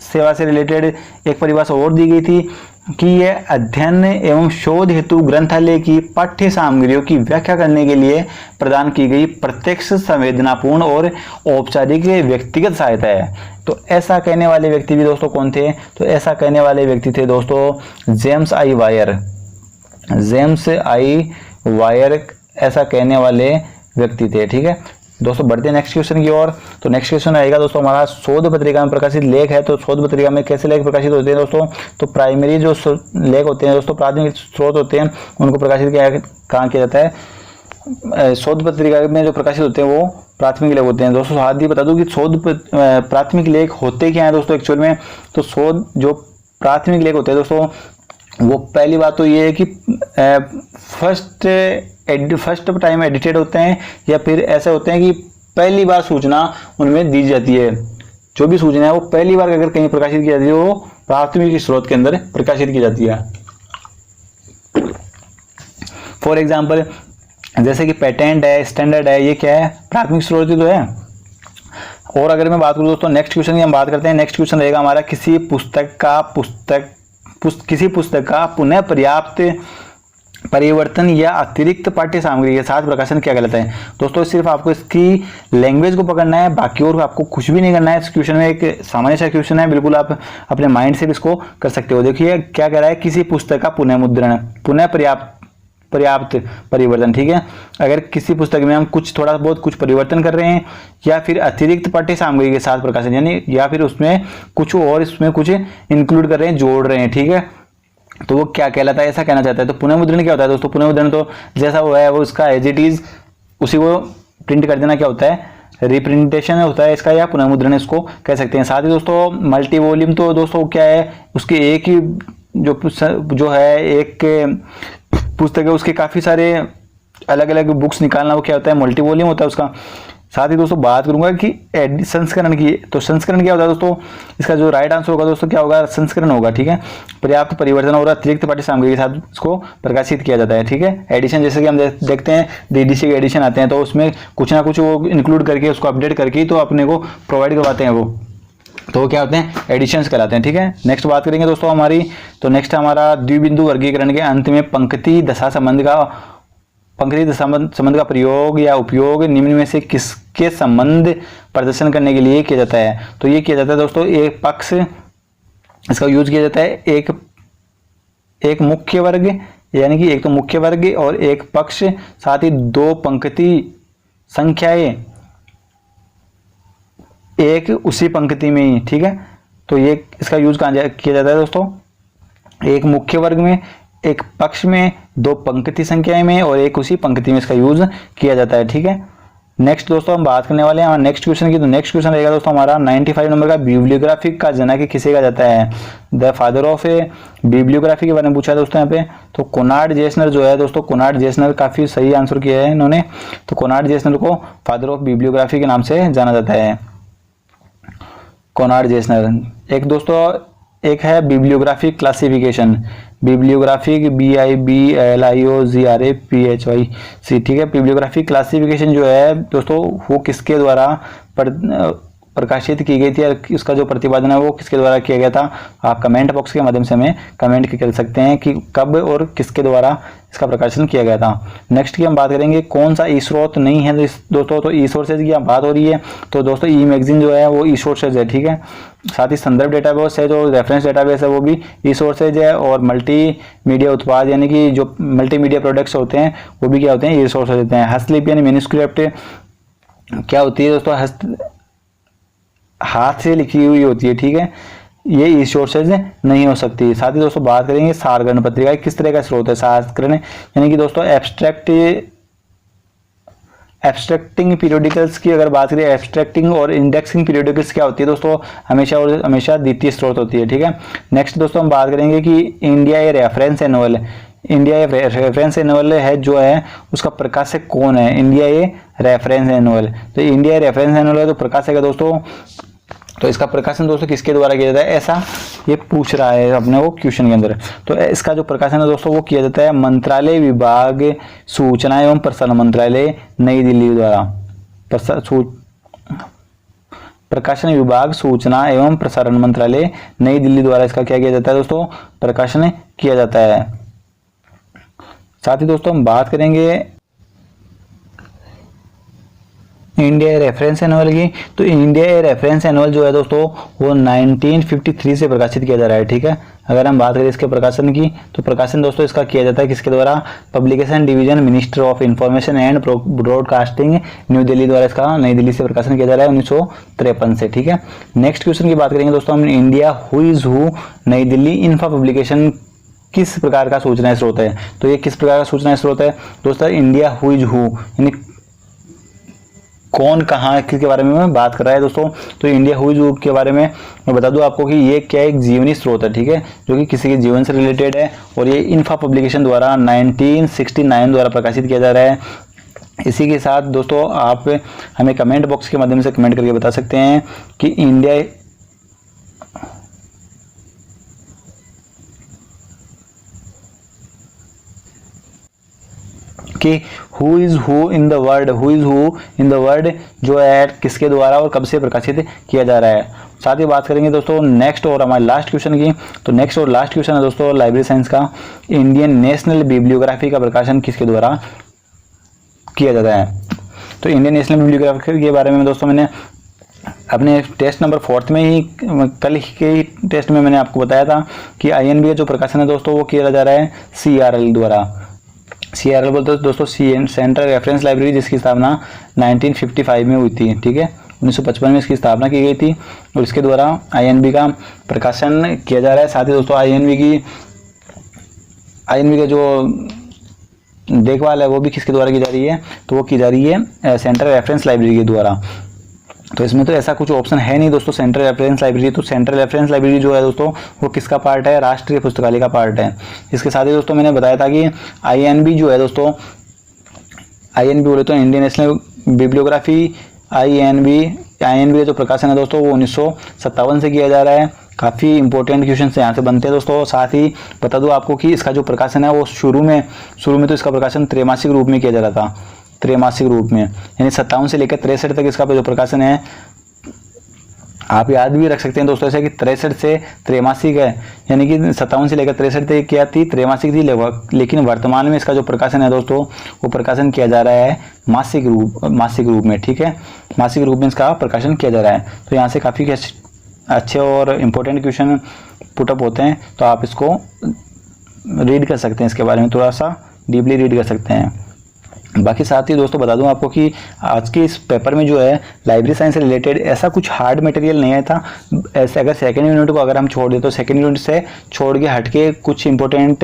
सेवा से रिलेटेड एक परिभाषा और दी गई थी कि यह अध्ययन एवं शोध हेतु ग्रंथालय की पाठ्य सामग्रियों की व्याख्या करने के लिए प्रदान की गई प्रत्यक्ष, संवेदनापूर्ण और औपचारिक व्यक्तिगत सहायता है। तो ऐसा कहने वाले व्यक्ति भी दोस्तों कौन थे? तो ऐसा कहने वाले व्यक्ति थे दोस्तों जेम्स आई वायर। जेम्स आई वायर ऐसा कहने वाले व्यक्ति थे, ठीक है दोस्तों। बढ़ते हैं नेक्स्ट क्वेश्चन की ओर। तो नेक्स्ट क्वेश्चन आएगा दोस्तों हमारा, शोध पत्रिका में प्रकाशित लेख है। तो शोध पत्रिका में कैसे लेख प्रकाशित होते हैं दोस्तों? तो प्राइमरी जो लेख होते हैं दोस्तों, प्राथमिक स्रोत होते हैं, उनको प्रकाशित कहाँ किया जाता है? शोध पत्रिका में जो प्रकाशित होते हैं वो प्राथमिक लेख होते हैं दोस्तों। साथ ही बता दूं कि शोध प्राथमिक लेख होते क्या है दोस्तों एक्चुअल में? तो शोध जो प्राथमिक लेख होते हैं दोस्तों, वो पहली बात तो ये है कि फर्स्ट टाइम एडिटेड होते हैं, या फिर ऐसे होते हैं कि पहली बार सूचना उनमें दी जाती है। जो भी सूचना है वो पहली बार अगर कहीं प्रकाशित की जाती है वो प्राथमिक स्रोत के अंदर प्रकाशित की जाती है। फॉर एग्जाम्पल जैसे कि पेटेंट है, स्टैंडर्ड है, ये क्या है? प्राथमिक स्रोत ही तो है। और अगर मैं बात करूँ दोस्तों नेक्स्ट क्वेश्चन की हम बात करते हैं। नेक्स्ट क्वेश्चन रहेगा हमारा, किसी पुस्तक का पुनः पर्याप्त परिवर्तन या अतिरिक्त पाठ्य सामग्री के साथ प्रकाशन क्या कहलाता है? दोस्तों सिर्फ आपको इसकी लैंग्वेज को पकड़ना है, बाकी और आपको कुछ भी नहीं करना है। इस क्वेश्चन में एक सामान्य सा क्वेश्चन है, बिल्कुल आप अपने माइंड से भी इसको कर सकते हो। देखिए क्या कह रहा है, किसी पुस्तक का पुनः मुद्रण, पुनः पर्याप्त परिवर्तन, ठीक है। अगर किसी पुस्तक में हम कुछ थोड़ा बहुत कुछ परिवर्तन कर रहे हैं या फिर अतिरिक्त पाठ्य सामग्री के साथ प्रकाशन, यानी या फिर उसमें कुछ और इसमें कुछ इंक्लूड कर रहे हैं, जोड़ रहे हैं, ठीक है, तो वो क्या कहलाता है? ऐसा कहना चाहता है। तो पुनर्मुद्रण क्या होता है दोस्तों? पुनर्मुद्रण तो जैसा वो है वो उसका एज इट इज उसी को प्रिंट कर देना क्या होता है? रिप्रिंटेशन होता है इसका, या पुनर्मुद्रण इसको कह सकते हैं। साथ ही दोस्तों मल्टी वॉल्यूम तो दोस्तों क्या है, उसके एक ही जो है एक पुस्तक है उसके काफ़ी सारे अलग अलग बुक्स निकालना, वो क्या होता है? मल्टी वॉल्यूम होता है उसका। साथ ही दोस्तों बात करूंगा कि संस्करण की। तो संस्करण क्या होता है दोस्तों? इसका जो राइट आंसर होगा दोस्तों क्या होगा? संस्करण होगा, ठीक है। पर्याप्त परिवर्तन और अतिरिक्त पाठ्य सामग्री के साथ इसको प्रकाशित किया जाता है, ठीक है। एडिशन जैसे कि हम देखते हैं डीडीसी के एडिशन आते हैं तो उसमें कुछ ना कुछ वो इंक्लूड करके उसको अपडेट करके तो अपने को प्रोवाइड करवाते हैं, वो तो क्या होते हैं? एडिशंस कहलाते हैं, ठीक है। नेक्स्ट बात करेंगे दोस्तों हमारी, तो नेक्स्ट हमारा द्विबिंदु वर्गीकरण के अंत में पंक्ति दशा संबंध का प्रयोग या उपयोग निम्न में से किसके संबंध प्रदर्शन करने के लिए किया जाता है? तो ये किया जाता है दोस्तों, एक पक्ष, इसका यूज किया जाता है एक मुख्य वर्ग, यानी कि एक तो मुख्य वर्ग और एक पक्ष, साथ ही दो पंक्ति संख्याएं एक उसी पंक्ति में ही, ठीक है। तो ये इसका यूज कहाँ किया जाता है दोस्तों? एक मुख्य वर्ग में, एक पक्ष में, दो पंक्ति संख्याएं में और एक उसी पंक्ति में इसका यूज किया जाता है, ठीक है। नेक्स्ट दोस्तों हम बात करने वाले हैं हमारे नेक्स्ट क्वेश्चन की। तो नेक्स्ट क्वेश्चन रहेगा दोस्तों हमारा 95 नंबर का, बिब्लियोग्राफी का जनक किसे कहा जाता है? द फादर ऑफ बिब्लियोग्राफी के बारे में पूछा है दोस्तों यहाँ पे। तो कोनार्ड जेसनर जो है दोस्तों, कोनार्ड जेसनर काफी सही आंसर किया है इन्होंने। तो कोनार्ड जेसनर को फादर ऑफ बिब्लियोग्राफी के नाम से जाना जाता है, कोनार्ड जेसनर। एक दोस्तों एक है बिब्लियोग्राफिक क्लासिफिकेशन, बिब्लियोग्राफिक BIBLIOGRAPHYC, ठीक है। बिब्लियोग्राफिक क्लासिफिकेशन जो है दोस्तों वो किसके द्वारा प्रकाशित की गई थी और इसका जो प्रतिपादन है वो किसके द्वारा किया गया था? आप कमेंट बॉक्स के माध्यम से हमें कमेंट कर सकते हैं कि कब और किसके द्वारा इसका प्रकाशन किया गया था। नेक्स्ट की हम बात करेंगे कौन सा ई स्रोत नहीं है दोस्तों, तो ई सोर्सेज की बात हो रही है। तो दोस्तों ई मैगजीन जो है वो ई सोर्सेज है, ठीक है। साथ ही संदर्भ डेटाबेस है, जो रेफरेंस डेटाबेस है वो भी ई सोर्सेज है। और मल्टी मीडिया उत्पाद यानी कि जो मल्टी मीडिया प्रोडक्ट्स होते हैं वो भी क्या होते हैं? ई सोर्सेज होते हैं। हस्तलिपि यानी मैन्युस्क्रिप्ट क्या होती है दोस्तों? हाथ से लिखी हुई होती है, ठीक है, ये ई सोर्सेज नहीं हो सकती। साथ ही दोस्तों बात करेंगे सारगण पत्रिका किस तरह का स्रोत है? सारगण यानी कि दोस्तों एब्स्ट्रैक्टिंग पीरियोडिकल्स की अगर बात करें, एब्स्ट्रैक्टिंग और इंडेक्सिंग पीरियोडिकल्स क्या होती है दोस्तों? हमेशा और हमेशा द्वितीय स्रोत होती है, ठीक है। नेक्स्ट दोस्तों हम बात करेंगे कि India a reference annual, India a reference annual है जो है उसका प्रकाशक कौन है, इंडिया ए रेफरेंस एनुअल। तो इंडिया रेफरेंस एनुअल है तो प्रकाशक है दोस्तों, तो इसका प्रकाशन दोस्तों किसके द्वारा किया जाता है, ऐसा ये पूछ रहा है अपने वो क्वेश्चन के अंदर। तो इसका जो प्रकाशन है दोस्तों वो किया जाता है मंत्रालय विभाग सूचना एवं प्रसारण मंत्रालय नई दिल्ली द्वारा। प्रकाशन विभाग सूचना एवं प्रसारण मंत्रालय नई दिल्ली द्वारा इसका क्या किया जाता है दोस्तों, प्रकाशन किया जाता है। साथ ही दोस्तों हम बात करेंगे इंडिया रेफरेंस एनुअल की। तो इंडिया रेफरेंस एनुअल जो है दोस्तों वो 1953 से प्रकाशित किया जा रहा है, ठीक है। अगर हम बात करें इसके प्रकाशन की तो प्रकाशन दोस्तों इसका किया जाता है किसके द्वारा, publication division minister of information and broadcasting new Delhi द्वारा इसका नई दिल्ली से प्रकाशन किया जा रहा है 1953 से, ठीक है। नेक्स्ट क्वेश्चन की बात करेंगे दोस्तों हम, इंडिया हु इज हु नई दिल्ली इन्फा पब्लिकेशन किस प्रकार का सूचना स्रोत है। तो ये किस प्रकार का सूचना स्रोत है दोस्तों, इंडिया हु इज हु यानी कौन कहाँ किसके बारे में मैं बात कर रहा है दोस्तों। तो इंडिया हु इज हु के बारे में मैं बता दूं आपको कि ये क्या एक जीवनी स्रोत है, ठीक है, जो कि किसी के जीवन से रिलेटेड है और ये इन्फा पब्लिकेशन द्वारा 1969 द्वारा प्रकाशित किया जा रहा है। इसी के साथ दोस्तों आप हमें कमेंट बॉक्स के माध्यम से कमेंट करके बता सकते हैं कि इंडिया कि who is who in the world, who is who in the world जो है किसके द्वारा और कब से प्रकाशित किया जा रहा है। साथ ही बात करेंगे दोस्तों नेक्स्ट और हमारे लास्ट क्वेश्चन की। तो नेक्स्ट और लास्ट क्वेश्चन है दोस्तों लाइब्रेरी साइंस का, इंडियन नेशनल बिब्लियोग्राफी का प्रकाशन किसके द्वारा किया जाता है। तो इंडियन नेशनल बिब्लियोग्राफी के बारे में दोस्तों मैंने अपने टेस्ट नंबर 4 में ही कल के ही टेस्ट में मैंने आपको बताया था कि INB का जो प्रकाशन है दोस्तों वो किया जा रहा है CRL द्वारा। CRL बोलते हैं दोस्तों सेंट्रल रेफरेंस लाइब्रेरी, जिसकी स्थापना 1955 में हुई थी, ठीक है। 1955 में इसकी स्थापना की गई थी और इसके द्वारा INB का प्रकाशन किया जा रहा है। साथ ही दोस्तों INB का जो देखभाल है वो भी किसके द्वारा की जा रही है, तो वो की जा रही है सेंट्रल रेफरेंस लाइब्रेरी के द्वारा। तो इसमें तो ऐसा कुछ ऑप्शन है नहीं दोस्तों सेंट्रल रेफरेंस लाइब्रेरी। तो सेंट्रल रेफरेंस लाइब्रेरी जो है दोस्तों वो किसका पार्ट है, राष्ट्रीय पुस्तकालय का पार्ट है। इसके साथ ही दोस्तों मैंने बताया था कि INB जो है दोस्तों, INB बोले तो इंडियन नेशनल बिब्लियोग्राफी, INB का जो प्रकाशन है दोस्तों वो 1957 से किया जा रहा है। काफ़ी इंपॉर्टेंट क्वेश्चन यहाँ से बनते हैं दोस्तों। साथ ही बता दूँ आपको कि इसका जो प्रकाशन है वो शुरू में तो इसका प्रकाशन त्रैमासिक रूप में किया जा रहा था, त्रैमासिक रूप में, यानी 57 से लेकर 63 तक इसका जो प्रकाशन है आप याद भी रख सकते हैं दोस्तों ऐसे कि 63 से त्रैमासिक है, यानी कि 57 से लेकर 63 तक क्या थी, त्रैमासिक थी। लेकिन वर्तमान में इसका जो प्रकाशन है दोस्तों वो प्रकाशन किया जा रहा है मासिक रूप में, ठीक है। मासिक रूप में इसका प्रकाशन किया जा रहा है। तो यहाँ से काफ़ी अच्छे और इम्पोर्टेंट क्वेश्चन पुटअप होते हैं, तो आप इसको रीड कर सकते हैं, इसके बारे में थोड़ा सा डीपली रीड कर सकते हैं। बाकी साथ ही दोस्तों बता दूं आपको कि आज के इस पेपर में जो है लाइब्रेरी साइंस से रिलेटेड ऐसा कुछ हार्ड मटेरियल नहीं आया था। ऐसे अगर सेकेंड यूनिट को अगर हम छोड़ दें तो सेकेंड यूनिट से छोड़ के हट के कुछ इंपॉर्टेंट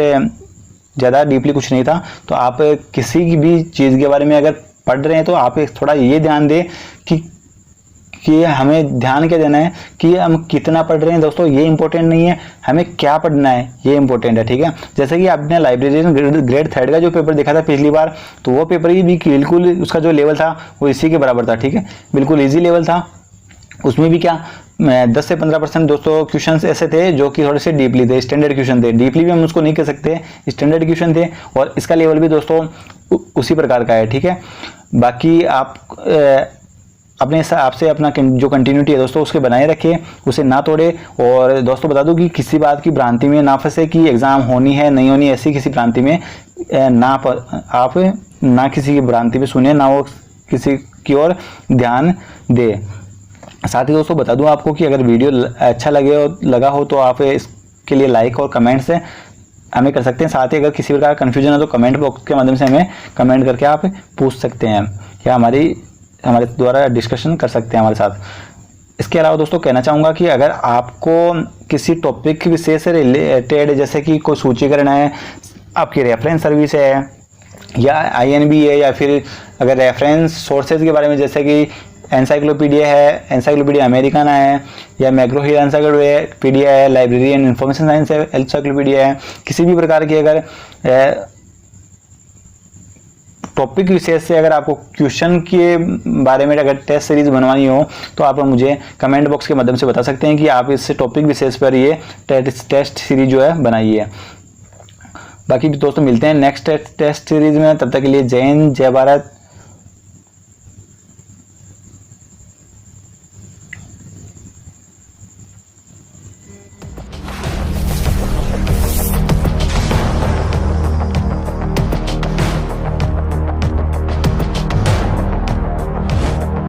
ज़्यादा डीपली कुछ नहीं था। तो आप किसी की भी चीज़ के बारे में अगर पढ़ रहे हैं तो आप थोड़ा ये ध्यान दें कि हमें ध्यान क्या देना है कि हम कितना पढ़ रहे हैं दोस्तों, ये इंपॉर्टेंट नहीं है, हमें क्या पढ़ना है ये इंपॉर्टेंट है, ठीक है। जैसे कि आपने लाइब्रेरियन ग्रेड 3 का जो पेपर देखा था पिछली बार, तो वो पेपर ही भी बिल्कुल उसका जो लेवल था वो इसी के बराबर था, ठीक है, बिल्कुल ईजी लेवल था। उसमें भी क्या 10 से 15% दोस्तों क्वेश्चन ऐसे थे जो कि थोड़े से डीपली थे, स्टैंडर्ड क्वेश्चन थे। डीपली भी हम उसको नहीं कह सकते, स्टैंडर्ड क्वेश्चन थे, और इसका लेवल भी दोस्तों उसी प्रकार का है, ठीक है। बाकी आप अपने हिसाब से अपना जो कंटिन्यूटी है दोस्तों उसके बनाए रखिए, उसे ना तोड़े। और दोस्तों बता दूं कि किसी बात की भ्रांति में ना फंसे कि एग्ज़ाम होनी है नहीं होनी, ऐसी किसी भ्रांति में आप ना किसी की भ्रांति में सुने, ना वो किसी की ओर ध्यान दे। साथ ही दोस्तों बता दूं आपको कि अगर वीडियो अच्छा लगा हो तो आप इसके लिए लाइक और कमेंट से हमें कर सकते हैं। साथ ही अगर किसी प्रकार का कन्फ्यूजन है तो कमेंट बॉक्स के माध्यम से हमें कमेंट करके आप पूछ सकते हैं या हमारे द्वारा डिस्कशन कर सकते हैं हमारे साथ। इसके अलावा दोस्तों कहना चाहूँगा कि अगर आपको किसी टॉपिक विशेष से रिलेटेड, जैसे कि कोई सूचीकरण है, आपकी रेफरेंस सर्विस है या INB है, या फिर अगर रेफरेंस सोर्सेज के बारे में जैसे कि एनसाइक्लोपीडिया है, एनसाइक्लोपीडिया अमेरिकाना है, या मैक्रो हिल एनसाइक्लोपीडिया है, library and information science encyclopedia है, किसी भी प्रकार की अगर टॉपिक विशेष से अगर आपको क्वेश्चन के बारे में अगर टेस्ट सीरीज बनवानी हो तो आप मुझे कमेंट बॉक्स के माध्यम से बता सकते हैं कि आप इस टॉपिक विशेष पर ये टेस्ट सीरीज जो है बनाइए। बाकी दोस्तों मिलते हैं नेक्स्ट टेस्ट सीरीज में, तब तक के लिए जय हिंद, जय भारत।